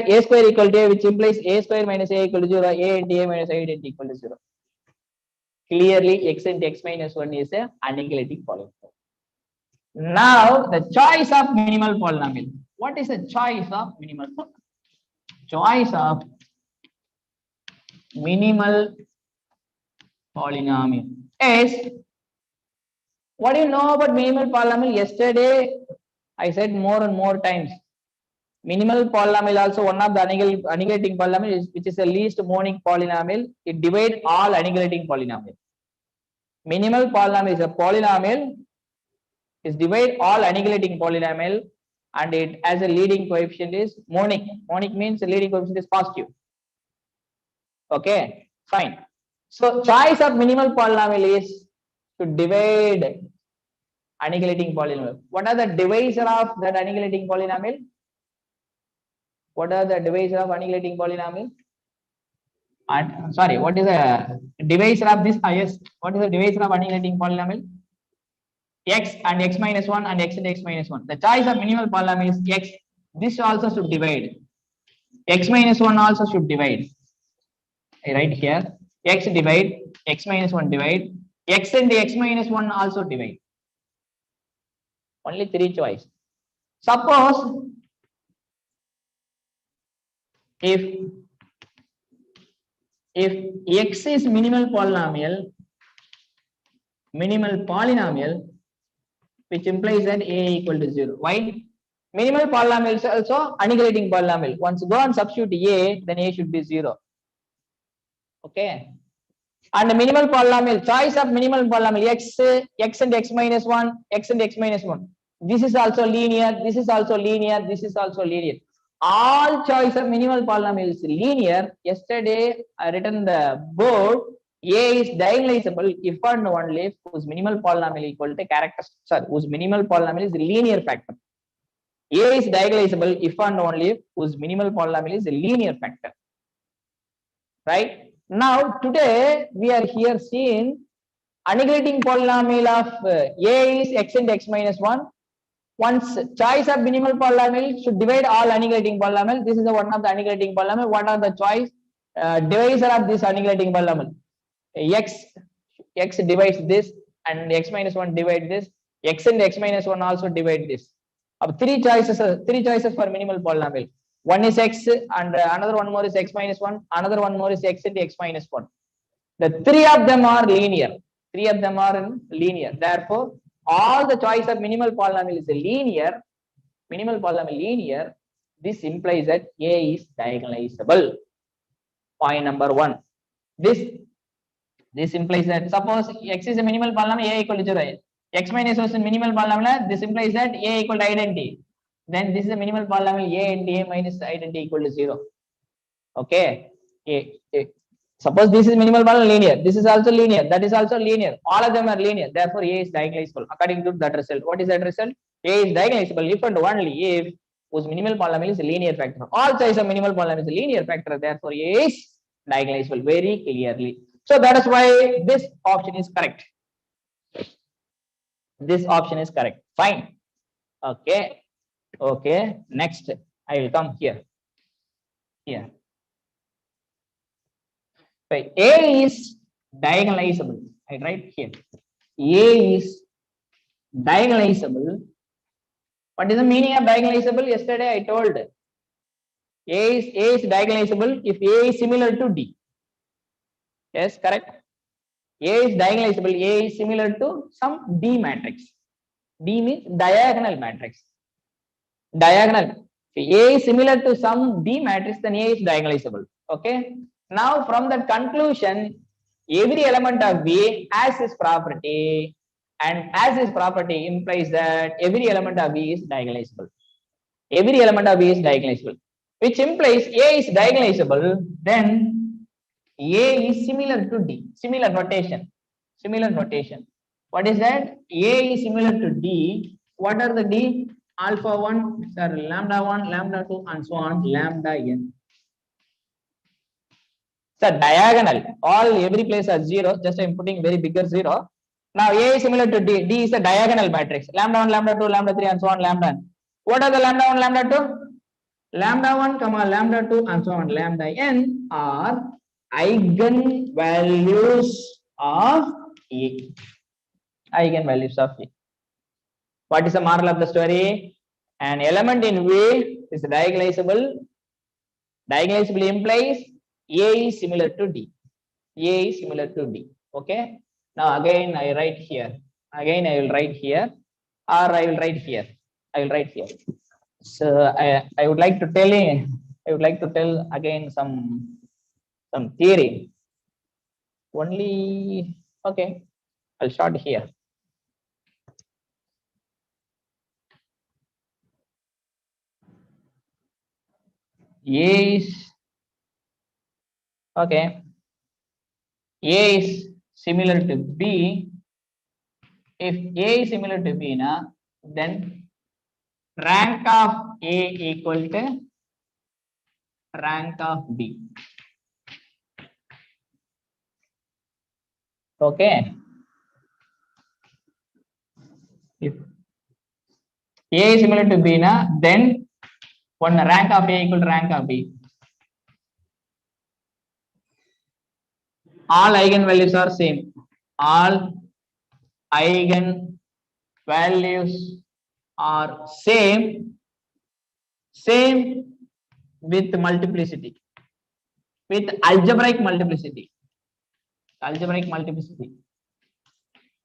equal to A, which implies A square minus A equal to 0, A into A minus I identity equal to 0. Clearly, x into x minus 1 is a annihilating polynomial. Now, the choice of minimal polynomial. What is the choice of minimal polynomial? Choice of minimal polynomial is, what do you know about minimal polynomial? Yesterday, I said more and more times. Minimal polynomial also one of the annihilating polynomial, which is the least monic polynomial. It divides all annihilating polynomial. Minimal polynomial is a polynomial, is divide all annihilating polynomial, and it as a leading coefficient is monic. Monic means the leading coefficient is positive. Okay, fine. So choice of minimal polynomial is to divide annihilating polynomial. What are the divisor of that annihilating polynomial? What are the divisor of annihilating polynomial? And sorry, what is the divisor of this? Yes, what is the divisor of annihilating polynomial? X and x minus 1 and x and x minus 1. The choice of minimal polynomial is x. This also should divide. X minus 1 also should divide. I write here x divide, x minus 1 divide, x and x minus 1 also divide. Only 3 choice. Suppose if x is minimal polynomial, which implies that A equal to 0. Why? Minimal polynomial is also annihilating polynomial. Once you go and substitute A, then A should be 0. Okay. And the minimal polynomial, choice of minimal polynomial, x and x minus 1, x and x minus 1. This is also linear, this is also linear, this is also linear. All choice of minimal polynomial is linear. Yesterday, I written the board, A is diagonalizable if and only if whose minimal polynomial equal to characteristic, sorry, whose minimal polynomial is linear factor. A is diagonalizable if and only if whose minimal polynomial is a linear factor. Right? Now, today we are here seeing annihilating polynomial of A is x and x minus 1. Once choice of minimal polynomial should divide all annihilating polynomial. This is the one of the annihilating polynomial. What are the choice? Divisor of this annihilating polynomial. X divides this and x minus 1 divide this. X and x minus 1 also divide this. 3 choices for minimal polynomial. One is x and another one more is x minus 1, another one more is x into x minus 1. The three of them are linear. Three of them are linear. Therefore, all the choice of minimal polynomial is linear. Minimal polynomial linear. This implies that A is diagonalizable. Point number 1. This implies that suppose x is a minimal polynomial, A equal to 0. X minus 1 is a minimal polynomial. This implies that A equal to identity. Then this is a minimal polynomial, A and A minus identity equal to 0. Okay. Suppose this is minimal polynomial linear. This is also linear. That is also linear. All of them are linear. Therefore, A is diagonalizable. According to that result, what is that result? A is diagonalizable if and only if whose minimal polynomial is a linear factor. All choice of minimal polynomial is a linear factor. Therefore, A is diagonalizable very clearly. So that is why this option is correct. This option is correct. Fine. Okay. Okay. Next, I will come here. Here. Right. A is diagonalizable. I write here. A is diagonalizable. What is the meaning of diagonalizable? Yesterday I told A is diagonalizable if A is similar to D. Yes, correct. A is diagonalizable. A is similar to some D matrix. D means diagonal matrix. Diagonal. If A is similar to some D matrix, then A is diagonalizable. Okay. Now, from that conclusion, every element of V has this property, and as this property implies that every element of V is diagonalizable. Every element of V is diagonalizable, which implies A is diagonalizable, then A is similar to D. Similar notation. Similar notation. What is that? A is similar to D. What are the D? Alpha 1, sorry, lambda 1, lambda 2, and so on, lambda n. So diagonal, every place are 0, just I'm putting very bigger 0. Now A is similar to D. D is a diagonal matrix. Lambda 1, lambda 2, lambda 3, and so on, lambda n. What are the lambda 1, lambda 2? Lambda 1, comma, lambda 2, and so on, lambda n are eigenvalues of A. Eigenvalues of A. What is the moral of the story? An element in V is diagonalizable. Diagonalizable implies A is similar to D. A is similar to D. Okay. Now again I write here. Again I will write here, or I will write here. I will write here. So I would like to tell you. I would like to tell again some theory. Only okay. I'll start here. A is okay. A is similar to B. If A is similar to B, then rank of A equal to rank of B. Okay. If A is similar to B, then one rank of A equal to rank of B. All eigenvalues are same. All eigenvalues are same with multiplicity, with algebraic multiplicity. Algebraic multiplicity.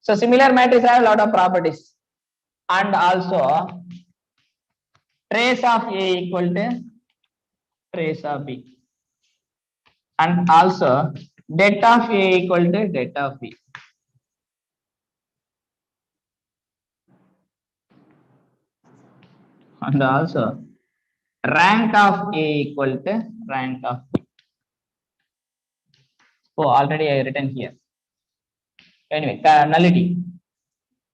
So similar matrices have a lot of properties, and also trace of A equal to trace of B, and also det of A equal to det of B. And also rank of A equal to rank of B. Oh, already I written here. Anyway, nullity,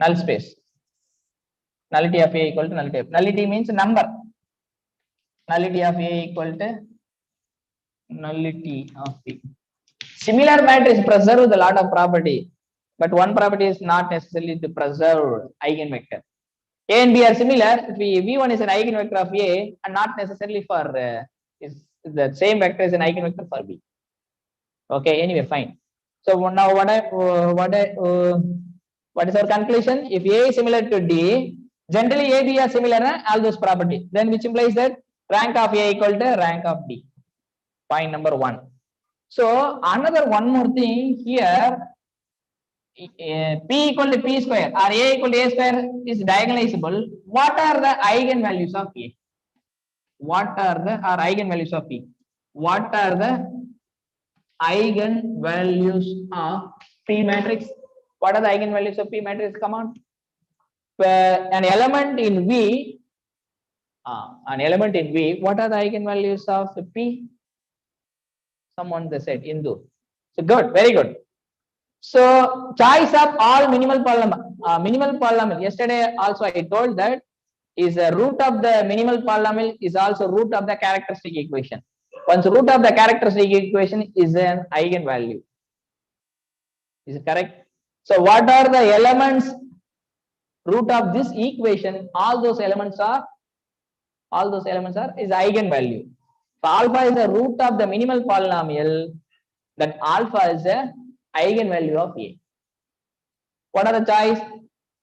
null space. Nullity of A equal to nullity of. Nullity means number. Nullity of A equal to nullity of B. Similar matrix preserves a lot of property, but one property is not necessarily to preserve eigenvector. A and B are similar. V1 is an eigenvector of A and not necessarily for is the same vector is an eigenvector for B. Okay. Anyway, fine. So now what is our conclusion? If A is similar to D, generally A, B are similar, all those property. Then which implies that Rank of A equal to rank of D. Point number 1. So another one more thing here, P equal to P square or A equal to A square is diagonalizable. What are the eigenvalues of A? What are the eigenvalues of P? What are the eigenvalues of P matrix? What are the eigenvalues of P matrix? Come on. An element in V, what are the eigenvalues of P? Someone they said Indu. So good, very good. So choice of all minimal polynomial. Yesterday also I told that is a root of the minimal polynomial is also root of the characteristic equation. Once root of the characteristic equation is an eigenvalue. Is it correct? So what are the elements root of this equation? All those elements are is eigenvalue. So alpha is the root of the minimal polynomial. That alpha is a eigenvalue of A. What are the choice?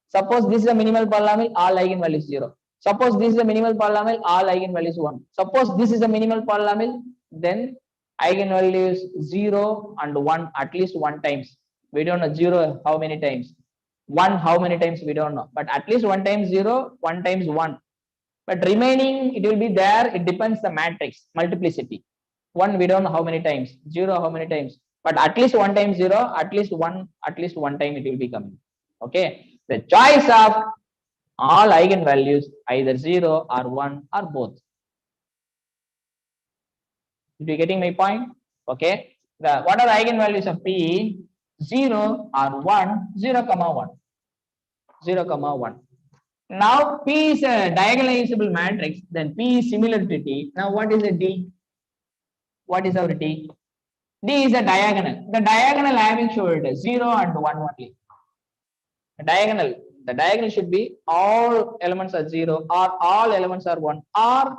Suppose this is a minimal polynomial, all eigenvalues 0. Suppose this is a minimal polynomial, all eigenvalues 1. Suppose this is a minimal polynomial, then eigenvalues 0 and 1 at least 1 times. We don't know 0 how many times. 1 how many times we don't know. But at least 1 times 0, 1 times 1. But remaining it will be there. It depends the matrix multiplicity. 1 we don't know how many times. 0 how many times. But at least 1 times 0, at least one time it will be coming. Okay. The choice of all eigenvalues either 0 or 1 or both. If you getting my point? Okay. What are the eigenvalues of P? 0 or 1, 0 comma 1. 0 comma 1. Now P is a diagonalizable matrix, then P is similar to D. Now what is a D? What is our D? D is a diagonal. The diagonal having should 0 and 1 only. The diagonal should be all elements are 0 or all elements are 1 or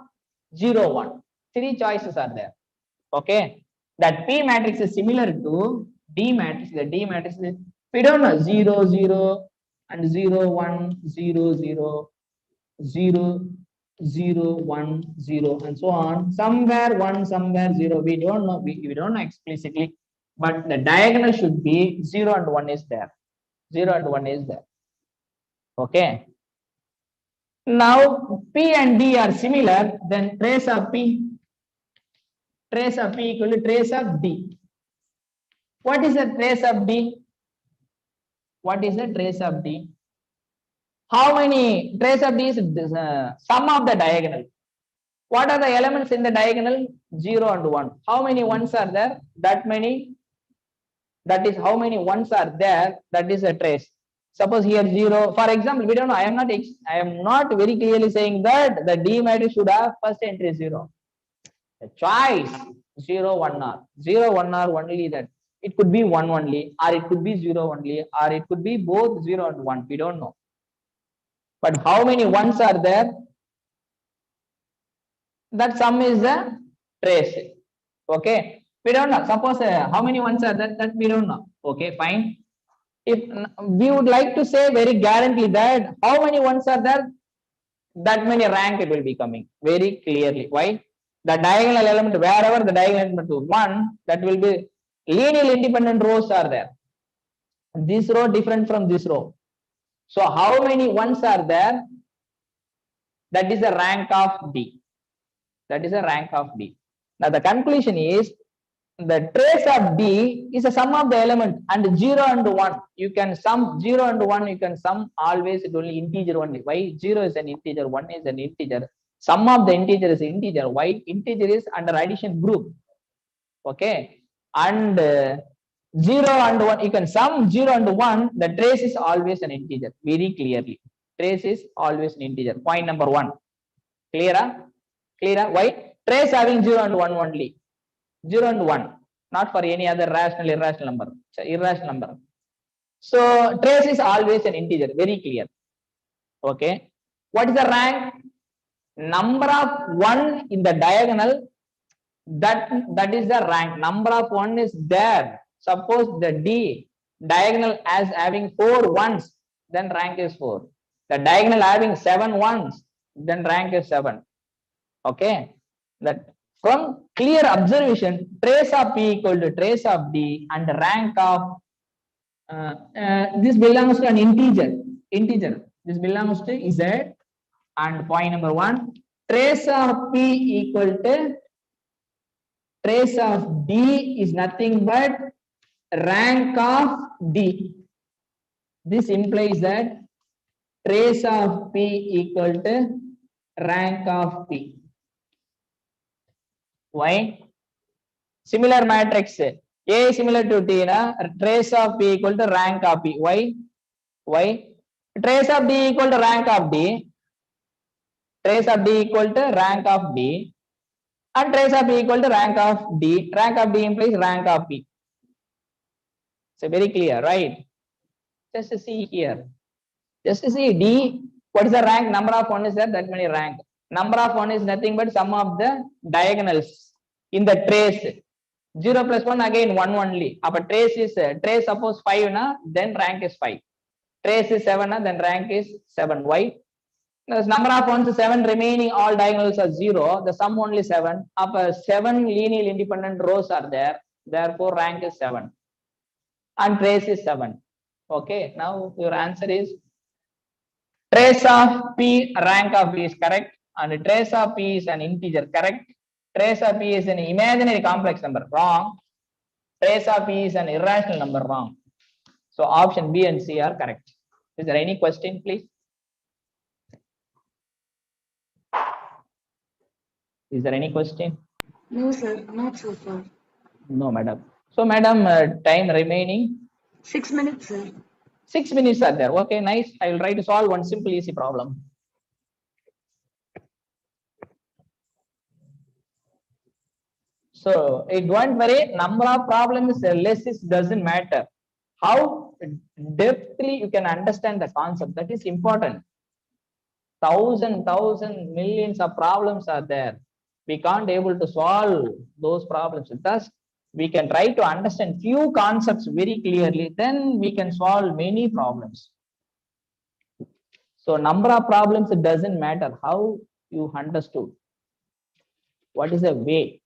0 1. 3 choices are there. Okay. That P matrix is similar to D matrix. The D matrix is, we don't know 0 0 and 0 1 0 0 0 0 1 0 and so on. Somewhere 1, somewhere 0. We don't know. We don't know explicitly, but the diagonal should be 0 and 1 is there. 0 and 1 is there. Okay. Now P and D are similar, then trace of P equal to trace of D. What is the trace of D? What is the trace of D? How many trace of D is sum of the diagonal? What are the elements in the diagonal? 0 and 1. How many ones are there? That many. That is how many ones are there. That is a trace. Suppose here 0. For example, we don't know. I am not very clearly saying that the D matrix should have first entry 0. The choice 0 1 r 0 1 r only that. It could be 1 only, or it could be 0 only, or it could be both 0 and 1. We don't know. But how many ones are there? That sum is the trace. Okay. We don't know. Suppose how many ones are there? That we don't know. Okay, fine. If we would like to say very guarantee that how many ones are there, that many rank it will be coming very clearly. Why? The diagonal element, wherever the diagonal element to 1, that will be linearly independent rows are there. This row different from this row. So how many ones are there? That is the rank of D. That is a rank of D. Now the conclusion is the trace of D is a sum of the element, and 0 and 1. You can sum 0 and 1, you can sum always only integer only. Why? 0 is an integer, 1 is an integer. Sum of the integer is integer. Why? Integer is under addition group. Okay. And 0 and 1, you can sum 0 and 1, the trace is always an integer. Very clearly. Trace is always an integer. Point number 1. Clear? Clear? Why? Trace having 0 and 1 only. 0 and 1, not for any other rational, irrational number. It's irrational number. So trace is always an integer. Very clear. Okay. What is the rank? Number of 1 in the diagonal. That is the rank. Number of 1 is there. Suppose the D diagonal as having 4 ones, then rank is 4. The diagonal having 7 ones, then rank is 7. Okay, that from clear observation, trace of P equal to trace of D, and rank of this belongs to an integer. This belongs to Z. And point number 1, trace of P equal to trace of D is nothing but rank of D. This implies that trace of P equal to rank of P. Why? Similar matrix A is similar to T, na? Trace of P equal to rank of P. Why? Trace of D equal to rank of D. Trace of D equal to rank of D. And trace of P equal to rank of D. Rank of D implies rank of P. So very clear, right? Just see here. Just see D. What is the rank? Number of 1 is there, that many rank. Number of 1 is nothing but sum of the diagonals in the trace. 0 plus 1 again 1 only. If trace is trace suppose 5 na, then rank is 5. Trace is 7 na, then rank is 7. Why? Because number of 1 is 7, remaining all diagonals are 0. The sum only 7. If 7 linear independent rows are there, therefore rank is 7. And trace is 7. Okay, now your answer is trace of P, rank of P is correct, and trace of P is an integer, correct. Trace of P is an imaginary complex number, wrong. Trace of P is an irrational number, wrong. So option B and C are correct. Is there any question, please? Is there any question? No, sir, not so far. No, madam. So, madam, time remaining 6 minutes, sir. 6 minutes are there. Okay, nice. I will try to solve one simple, easy problem. So, don't worry. Number of problems less is doesn't matter. How depthly you can understand the concept, that is important. Thousand, millions of problems are there. We can't able to solve those problems. Thus, we can try to understand few concepts very clearly, then we can solve many problems. So number of problems, it doesn't matter how you understood. What is the way?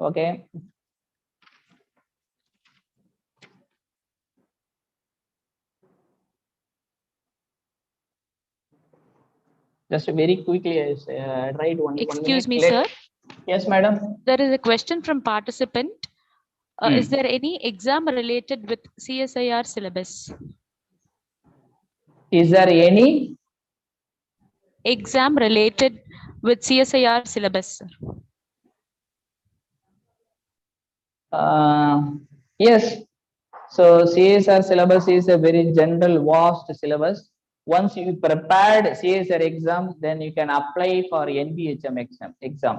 Okay. Just very quickly, write one. Excuse 1 minute. me, sir. Yes, madam. There is a question from participant. Is Hmm. there any exam related with CSIR syllabus? Is there any Exam related with CSIR syllabus, sir? Yes. So CSR syllabus is a very general, vast syllabus. Once you prepared CSR exam, then you can apply for NBHM exam.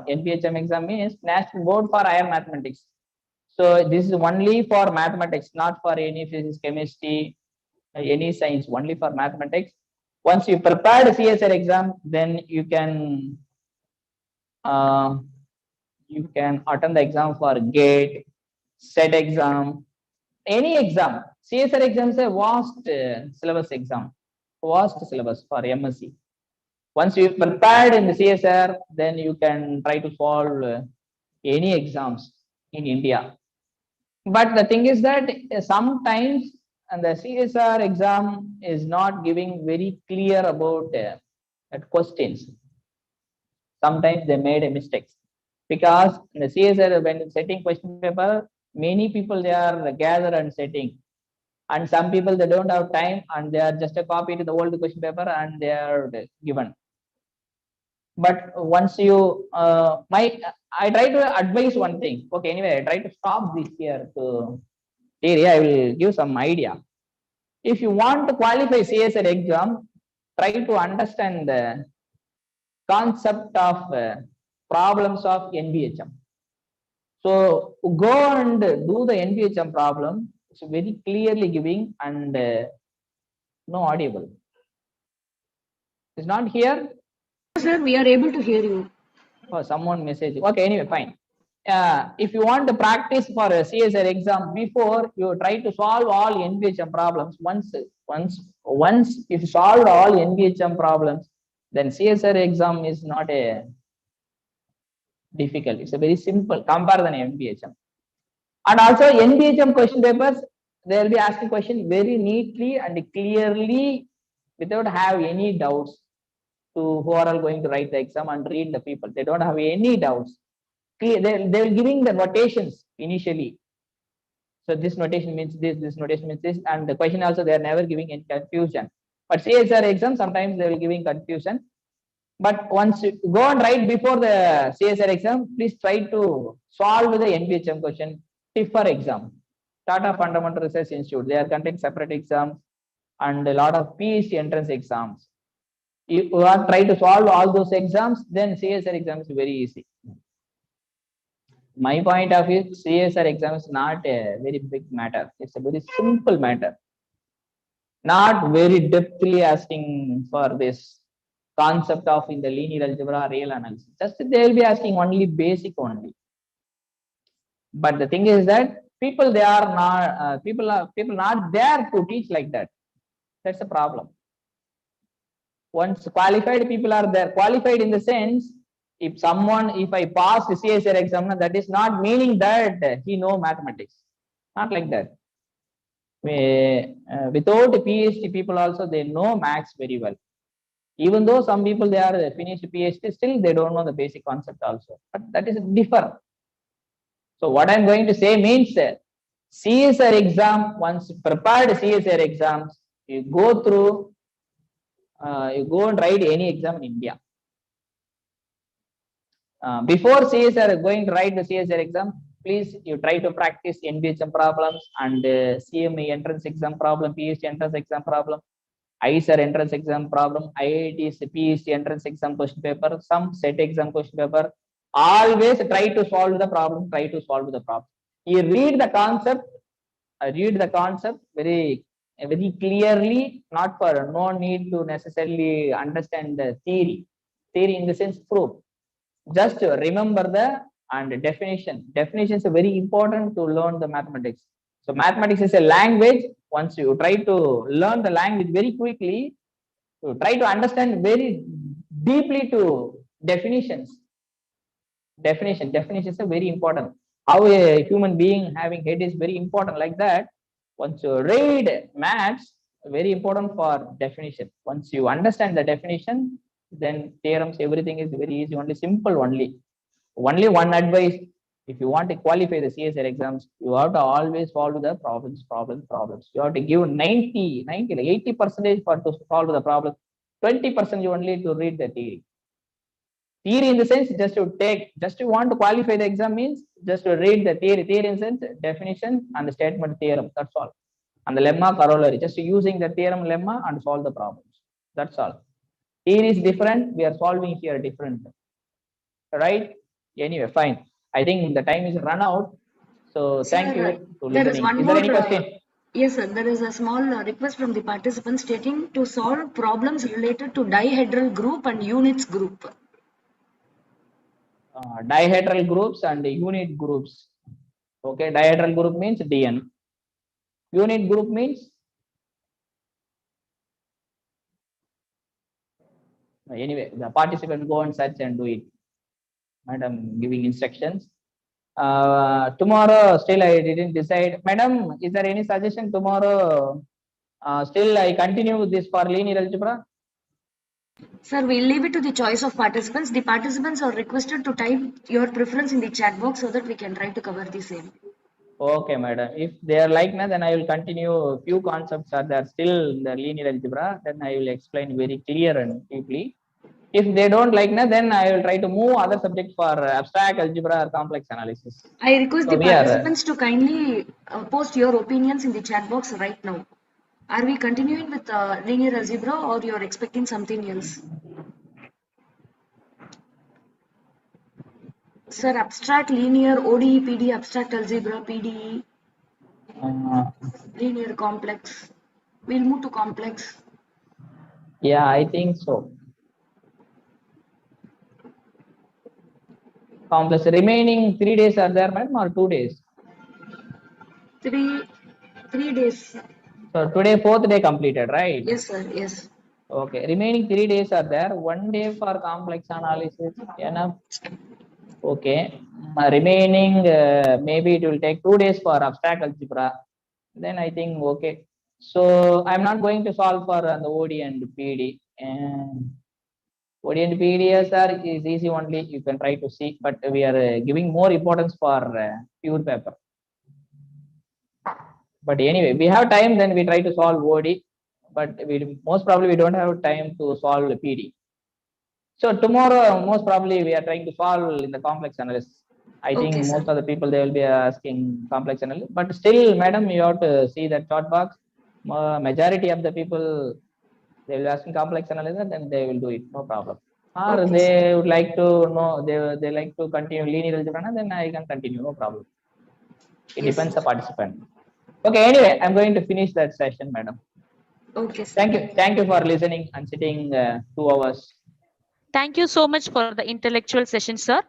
NBHM exam means National Board for Higher Mathematics. So this is only for mathematics, not for any physics, chemistry, any science, only for mathematics. Once you prepared CSR exam, then you can attend the exam for GATE, SET exam, any exam. CSR exam is a vast syllabus exam, vast syllabus for MSc. Once you prepared in the CSR, then you can try to solve any exams in India. But the thing is that sometimes and the CSR exam is not giving very clear about questions. Sometimes they made a mistakes, because in the CSR, when setting question paper, many people they are gathered and setting, and some people they don't have time and they are just a copy to the old question paper and they are given. But once you I try to advise one thing. Okay, anyway, I try to stop this here to area. I will give some idea. If you want to qualify CSR exam, try to understand the concept of problems of NBHM. So go and do the NBHM problem. It's very clearly giving and no audible. It's not here. Sir, we are able to hear you. Oh, someone message. Okay, anyway, fine. If you want to practice for a CSR exam, before you try to solve all NBHM problems, once if you solve all NBHM problems, then CSIR exam is not a difficult. It's a very simple compare than NBHM. And also NBHM question papers, they will be asking question very neatly and clearly without have any doubts to who are all going to write the exam and read the people. They don't have any doubts. They will giving the notations initially. So this notation means this notation means this, and the question also they are never giving any confusion. But CSIR exam sometimes they will giving confusion. But once you go and write before the CSIR exam, please try to solve the NBHM question TIFR exam. Tata Fundamental Research Institute, they are conducting separate exams and a lot of PhD entrance exams. If you are trying to solve all those exams, then CSIR exam is very easy. My point of view, CSIR exam is not a very big matter. It's a very simple matter. Not very depthly asking for this concept of in the linear algebra real analysis. Just they will be asking only basic only. But the thing is that people they are not people not there to teach like that. That's the problem. Once qualified people are there, qualified in the sense, if I pass the CSIR exam, that is not meaning that he know mathematics. Not like that. Without PhD people also they know maths very well. Even though some people they are finished PhD, still they don't know the basic concept also. But that is different. So what I'm going to say means CSIR exam, once prepared CSIR exams, you go through, you go and write any exam in India. Before CSIR going to write the CSIR exam, please you try to practice NBHM problems and CME entrance exam problem, PhD entrance exam problem, ISIR entrance exam problem, IIT's PhD entrance exam question paper, some set exam question paper. Always try to solve the problem. Try to solve the problem. You read the concept. Read the concept very clearly. Not for no need to necessarily understand the theory. Theory in the sense proof. Just remember the and definition. Definition is very important to learn the mathematics. So mathematics is a language. Once you try to learn the language very quickly, you try to understand very deeply to definitions. Definition is a very important. How a human being having head is very important like that. Once you read maths, very important for definition. Once you understand the definition, then theorems, everything is very easy, only simple only. Only one advice, if you want to qualify the CSIR exams, you have to always follow the problems. You have to give 80% for to solve the problem, 20% only to read the theory. Theory in the sense, just you want to qualify the exam means just to read the theory. Theory in the sense, definition and the statement theorem, that's all. And the lemma corollary, just using the theorem lemma and solve the problems. That's all. Theory is different, we are solving here different. Right? Anyway, fine. I think the time is run out. So thank you to listening. Is there any question? Yes, sir. There is a small request from the participants stating to solve problems related to dihedral group and units group. Dihedral groups and unit groups. Okay, dihedral group means DN. Unit group means anyway, the participant go and search and do it. Madam giving instructions. Tomorrow still I didn't decide. Madam, is there any suggestion tomorrow? Still I continue this for linear algebra? Sir, we'll leave it to the choice of participants. The participants are requested to type your preference in the chat box so that we can try to cover the same. Okay, madam. If they are like me, then I will continue. Few concepts are there still in the linear algebra. Then I will explain very clear and deeply. If they don't like me, then I will try to move other subjects for abstract algebra or complex analysis. I request the participants to kindly post your opinions in the chat box right now. Are we continuing with linear algebra or you're expecting something else? Sir, abstract, linear, ODE, PD, abstract algebra, PDE, linear, complex. We'll move to complex. Yeah, I think so. Complex. Remaining 3 days are there, madam, or 2 days? 3 days. So today 4th day completed, right? Yes, sir. Yes. Okay, remaining 3 days are there. 1 day for complex analysis. Enough. Okay, remaining maybe it will take 2 days for abstract algebra. Then I think okay. So I'm not going to solve for the OD and PD. OD and PDSR is easy only. You can try to see, but we are giving more importance for pure paper. But anyway, we have time. Then we try to solve OD, but we most probably we don't have time to solve the PD. So tomorrow, most probably we are trying to solve in the complex analysis. I think Okay, most sir. of the people they will be asking complex analysis, but still, madam, you have to see that chart box. Majority of the people they will asking complex analysis, then they will do it, no problem. Or Okay, they sir. would like to know they like to continue linear algebra, then I can continue, no problem. It Yes, depends sir. the participant. Okay, anyway, I'm going to finish that session, madam. Okay, sir. Thank you for listening and sitting 2 hours. Thank you so much for the intellectual session, sir.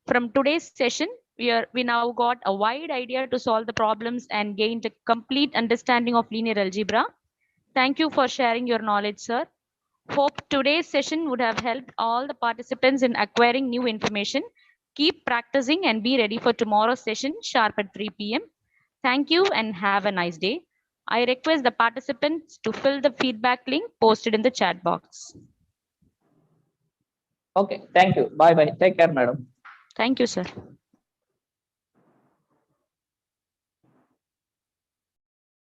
From today's session, we now got a wide idea to solve the problems and gained a complete understanding of linear algebra. Thank you for sharing your knowledge, sir. Hope today's session would have helped all the participants in acquiring new information. Keep practicing and be ready for tomorrow's session sharp at 3 p.m. Thank you and have a nice day. I request the participants to fill the feedback link posted in the chat box. Okay, thank you. Bye bye. Take care, madam. Thank you, sir.